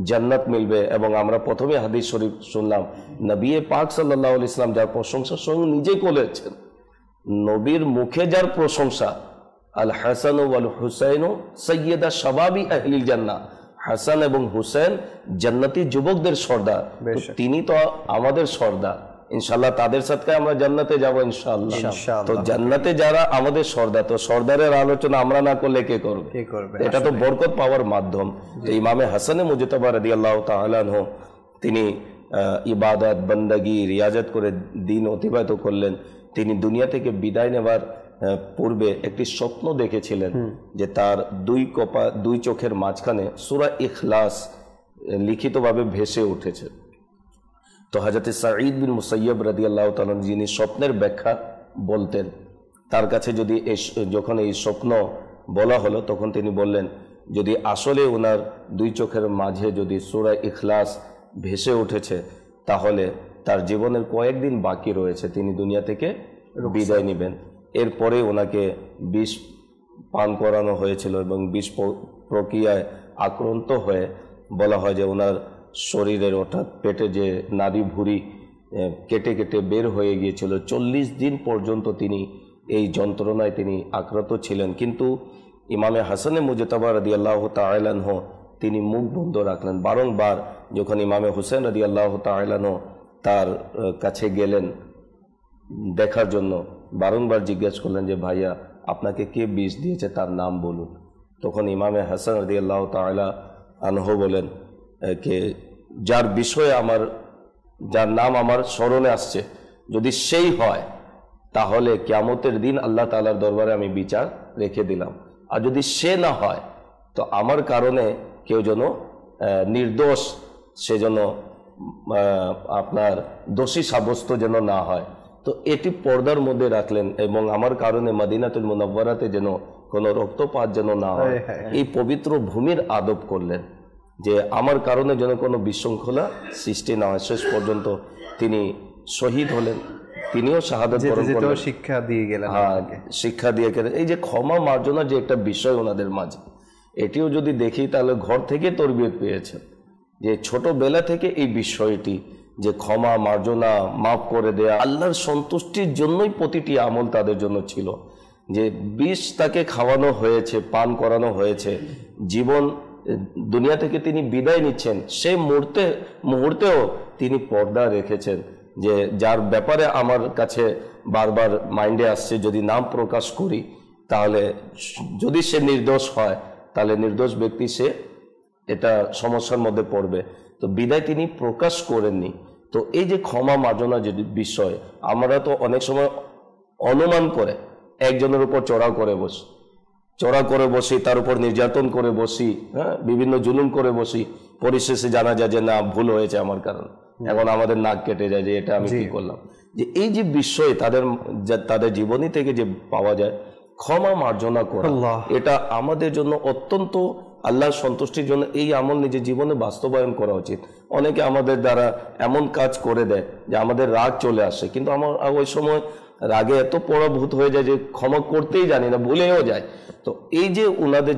জান্নাত মিলবে। এবং আমরা প্রথমে হাদিস শরীফ শুনলাম, নবী পাক সাল্লাল্লাহু আলাইহি ওয়াসাল্লাম যার প্রশংসা স্বয়ং নিজে করেছেন, নবীর মুখে যার প্রশংসা, আল হাসান ওয়াল হুসাইন সাইয়্যিদা শাবাবি আহলিল জান্নাহ, হাসান এবং হুসেন জান্নাতি যুবকদের সর্দার, তিনি তো আমাদের সর্দার। ইনশাআল্লাহ তাদের সাথে আমরা জান্নাতে যাব ইনশাআল্লাহ। তো জান্নাতে যারা আমাদের সর্দার, তো সর্দারের আলোচনা আমরা না করলে কে করবে? এটা তো বরকত পাওয়ার মাধ্যম। তো ইমামে হাসানে মুজতাবা রাদিয়াল্লাহু তাআলা আনহু তিনি ইবাদত বান্দাগি রিয়াজত করে দিন অতিবাহিত করলেন। তিনি দুনিয়া থেকে বিদায় নেবার পূর্বে একটি স্বপ্ন দেখেছিলেন যে তার দুই চোখের মাঝখানে সূরা ইখলাস লিখিতভাবে ভেসে উঠেছে। তো হযরত সাঈদ বিন মুসাইয়্যিব রাদিয়াল্লাহু তাআলা যিনি স্বপ্নের ব্যাখ্যা বলতেন, তার কাছে যখন এই স্বপ্ন বলা হলো তখন তিনি বললেন, যদি আসলে ওনার দুই চোখের মাঝে যদি সূরা ইখলাস ভেসে উঠেছে, তাহলে তার জীবনের কয়েকদিন বাকি রয়েছে, তিনি দুনিয়া থেকে বিদায় নেবেন। এরপরে ওনাকে বিষ পান করানো হয়েছিল এবং বিষ প্রক্রিয়ায় আক্রান্ত হয়ে বলা হয় যে ওনার শরীরের অর্থাৎ পেটে যে নাড়ি ভুঁড়ি কেটে কেটে বের হয়ে গিয়েছিল। 40 দিন পর্যন্ত তিনি এই যন্ত্রণায় তিনি আক্রান্ত ছিলেন। কিন্তু ইমামে হাসানে মুজতাবা রাদিয়াল্লাহু তাআলা আনহু তিনি মুখ বন্ধ রাখলেন। বারংবার যখন ইমামে হুসেন রাদিয়াল্লাহু তাআলা আনহু তার কাছে গেলেন দেখার জন্য, বারংবার জিজ্ঞেস করলেন যে ভাইয়া আপনাকে কে বিষ দিয়েছে তার নাম বলুন। তখন ইমামে হাসান রাদিয়াল্লাহু তাআলা আনহু বলেন কে যার বিষয়ে যার নাম আমার স্মরণে আসছে, যদি সেই হয় তাহলে কিয়ামতের দিন আল্লাহ তাআলার দরবারে আমি বিচার রেখে দিলাম, আর যদি সে না হয় তো আমার কারণে কেউ যেন নির্দোষ সে যেন আপনার দোষী সাব্যস্ত যেন না হয়। তো এটি পর্দার মধ্যে রাখলেন এবং আমার কারণে মদিনাতুল মুনাওয়ারাতে যেন কোনো রক্তপাত যেন না হয়, এই পবিত্র ভূমির আদব করলেন যে আমার কারণে যেন কোনো বিশৃঙ্খলা সৃষ্টি না হয়। শেষ পর্যন্ত তিনি শহীদ হলেন, তিনিও শাহাদাত বরণ করলেন, শিক্ষা দিয়ে গেলেন। শিক্ষা দিয়ে গেলেন। এই যে ক্ষমা মার্জনা যে একটা বিষয় ওনাদের মাঝে, এটিও যদি দেখি তাহলে ঘর থেকে তরবিয়ত পেয়েছেন যে ছোটবেলা থেকে এই বিষয়টি যে ক্ষমা মার্জনা মাফ করে দেয়া আল্লাহর সন্তুষ্টির জন্যই প্রতিটি আমল তাদের জন্য ছিল। যে বিষ তাকে খাওয়ানো হয়েছে, পান করানো হয়েছে, জীবন দুনিয়া থেকে তিনি বিদায় নিচ্ছেন, সেই মুহূর্তেও তিনি পর্দা রেখেছেন যে যার ব্যাপারে আমার কাছে বারবার মাইন্ডে আসছে, যদি নাম প্রকাশ করি তাহলে যদি সে নির্দোষ হয় তাহলে নির্দোষ ব্যক্তি সে এটা সমস্যার মধ্যে পড়বে। তো বিদায় তিনি প্রকাশ করেননি। তো এই যে ক্ষমা মার্জনা যে বিষয়, আমরা তো অনেক সময় অনুমান করে একজনের উপর চড়াও করে বসি, তার উপর নির্যাতন করে বসি, হ্যাঁ, বিভিন্ন জুলুম করে বসি, পরিশেষে জানা যায় যে না ভুল হয়েছে আমার কারণে, এখন আমাদের নাক কেটে যায় যে এটা আমি কি করলাম। যে এই যে বিষয় তাদের জীবনী থেকে যে পাওয়া যায় ক্ষমা মার্জনা করা, এটা আমাদের জন্য অত্যন্ত আল্লাহর সন্তুষ্টির জন্য এই আমল নিজের জীবনে বাস্তবায়ন করা উচিত। অনেকে আমাদের দ্বারা এমন কাজ করে দেয় যে আমাদের রাগ চলে আসে, কিন্তু আমার ওই সময় রাগে এত পরাভূত হয়ে যায় যে ক্ষমা করতেই জানি না, ভুলেও যায়। তো এই যে উনাদের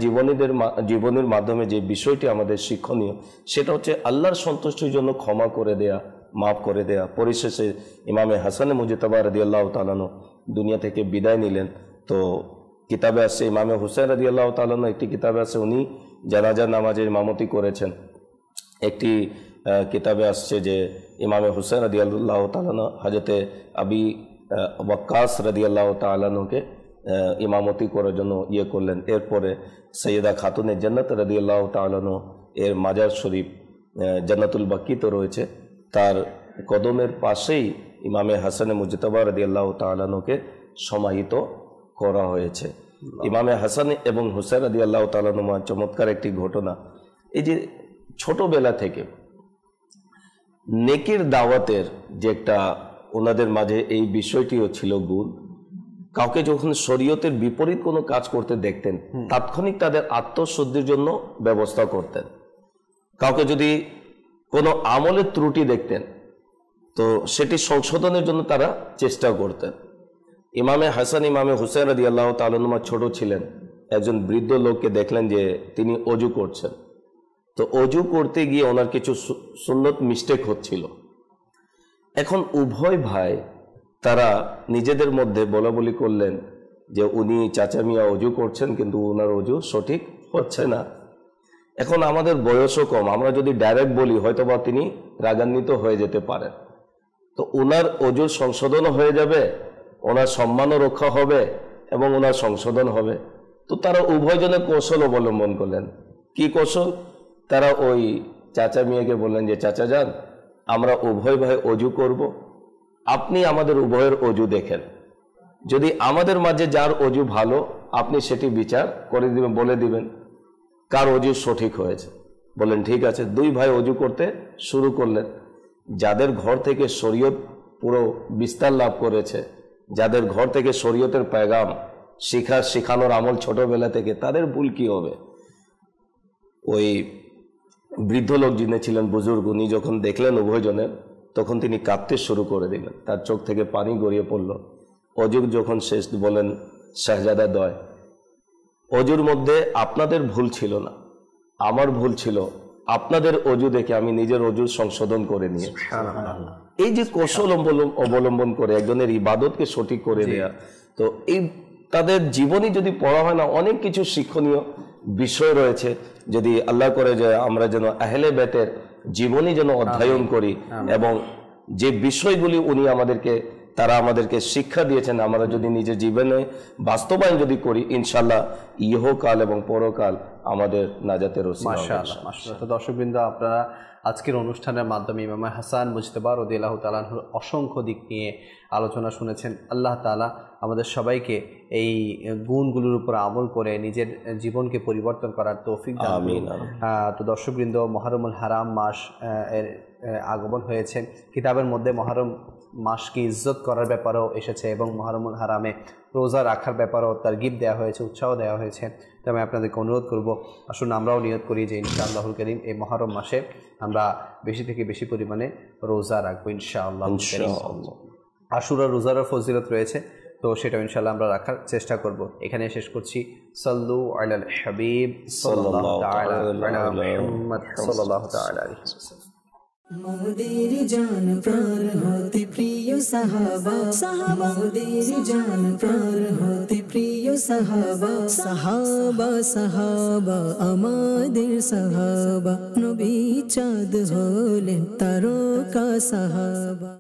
জীবনের মাধ্যমে যে বিষয়টি আমাদের শিক্ষণীয়, সেটা হচ্ছে আল্লাহর সন্তুষ্টির জন্য ক্ষমা করে দেয়া, মাফ করে দেয়া। পরিশেষে ইমামে হাসানে মুজতাবা রাদিয়াল্লাহু তাআলা আনহু দুনিয়া থেকে বিদায় নিলেন। তো কিতাবে আসছে ইমামে হুসাইন রাদিয়াল্লাহু তাআলা আনহু একটি কিতাবে আছে উনি জানাজা নামাজের ইমামতি করেছেন। একটি কিতাবে আসছে যে ইমামে হুসাইন রাদিয়াল্লাহু তাআলা আনহু হযরতে আবি ওয়াক্কাস রাদিয়াল্লাহু তাআলা আনহুকে ইমামতি করার জন্য করলেন। এরপরে সৈয়দা খাতুনে জান্নাত রাদিয়াল্লাহু তাআলা আনহু এর মাজার শরীফ জান্নাতুল বাকিতে রয়েছে, তার কদমের পাশেই ইমামে হাসানে মুজতাবা রাদিয়াল্লাহু তাআলা আনহুকে সমাহিত করা হয়েছে। ইমামে হাসান এবং হুসাইন রাদিয়াল্লাহু তাআলা আনহুমা চমৎকার একটি ঘটনা, এই যে ছোটবেলা থেকে নেকির দাওয়াতের যে একটা ওনাদের মাঝে এই বিষয়টিও ছিল গুণ। কাউকে যখন শরীয়তের বিপরীত কোনো কাজ করতে দেখতেন তাৎক্ষণিক তাদের আত্মশুদ্ধির জন্য ব্যবস্থা করতেন। কাউকে যদি কোনো আমলের ত্রুটি দেখতেন তো সেটি সংশোধনের জন্য তারা চেষ্টা করতেন। ইমামে হাসান ইমামে হুসাইন রাদিয়াল্লাহু তাআলা আনহুমা ছোট ছিলেন, একজন বৃদ্ধ লোককে দেখলেন যে তিনি অজু করছেন, তো অজু করতে গিয়ে ওনার কিছু সুন্নত মিস্টেক হচ্ছিল। এখন উভয় ভাই তারা নিজেদের মধ্যে বলা বলি করলেন যে উনি চাচা মিয়া অজু করছেন কিন্তু ওনার অজু সঠিক হচ্ছে না। এখন আমাদের বয়সও কম, আমরা যদি ডাইরেক্ট বলি হয়তোবা তিনি রাগান্বিত হয়ে যেতে পারেন। তো ওনার অজুর সংশোধনও হয়ে যাবে, ওনার সম্মানও রক্ষা হবে এবং ওনার সংশোধন হবে। তো তারা উভয়জনে কৌশল অবলম্বন করলেন। কি কৌশল? তারা ওই চাচা মিয়াকে বললেন যে চাচা যান, আমরা উভয় ভাই অজু করব, আপনি আমাদের উভয়ের অজু দেখেন, যদি আমাদের মাঝে যার অজু ভালো আপনি সেটি বিচার করে দিবেন, বলে দিবেন কার অজু সঠিক হয়েছে। বললেন ঠিক আছে। দুই ভাই অজু করতে শুরু করলেন। যাদের ঘর থেকে শরীয়ত পুরো বিস্তার লাভ করেছে, যাদের ঘর থেকে শরীয়তের পেগাম শিখানোর আমল ছোটবেলা থেকে, তাদের ভুল কি হবে? ওই বৃদ্ধ লোক যিনি ছিলেন বুজুর্গ, উনি যখন দেখলেন উভয়জনের, তখন তিনি কাঁদতে শুরু করে দিলেন, তার চোখ থেকে পানি গড়িয়ে পড়ল। অজু যখন শেষ বলেন শাহজাদা দয়, অজুর মধ্যে আপনাদের ভুল ছিল না, আমার ভুল ছিল, আপনাদের অজু দেখে আমি নিজের অজুর সংশোধন করে নিয়ে। এই যে কৌশল অবলম্বন করে একজনের ইবাদতকে সঠিক করে দেয়া, তো এই তাদের জীবনী যদি পড়া হয় না, অনেক কিছু শিক্ষণীয় বিষয় রয়েছে। যদি আল্লাহ করে যে আমরা যেন আহলে বেতের জীবনী যেন অধ্যয়ন করি এবং যে বিষয়গুলি উনি তারা আমাদেরকে শিক্ষা দিয়েছেন, আমরা যদি নিজের জীবনে বাস্তবায়ন যদি করি, ইনশাল্লাহ ইহকাল এবং পরকাল আমাদের নাজাতের ওসিলা হবে। মাশাআল্লাহ, মাশাআল্লাহ। তো দর্শকবৃন্দ, আপনারা আজকের অনুষ্ঠানের মাধ্যমে ইমাম হাসান মুজতবা রাদিয়াল্লাহু তাআলা আনহুর অসংখ্য দিক নিয়ে আলোচনা শুনেছেন। আল্লাহ তাআলা আমাদের সবাইকে এই গুণগুলোর উপর আমল করে নিজের জীবনকে পরিবর্তন করার তৌফিক দান করুন। তো দর্শকবৃন্দ, মুহররমুল হারাম মাস এর আগমন হয়েছে। কিতাবের মধ্যে মুহররম মাসকে ইজ্জত করার ব্যাপারেও এসেছে এবং মুহররমুল হারামে রোজা রাখার ব্যাপারেও তারগিব দেওয়া হয়েছে, উৎসাহ দেওয়া হয়েছে। তো আমি আপনাদেরকে অনুরোধ করব, আসুন আমরাও নিয়ত করি যে ইনশাআল্লাহুল কারীম এই মুহররম মাসে আমরা বেশি থেকে বেশি পরিমাণে রোজা রাখবো ইনশাআল্লাহ। আশুরা রোজার ফজিলত রয়েছে, তো সেটা ইনশাআল্লাহ আমরা রাখার চেষ্টা করব। এখানে শেষ করছি। সাল্লু আলাল হাবিব সাল্লাল্লাহু তাআলা আলা মুহাম্মদ সাল্লাল্লাহু তাআলা আলাইহি ওয়াসাল্লাম। মোদের জান প্রাণ হতে প্রিয় সাহাবা, মোদের জান প্রাণ হতে প্রিয় সাহাবা, সাহাবা সাহাবা আমাদের সাহাবা, নবী চাঁদ হলেন তারকা সাহাবা।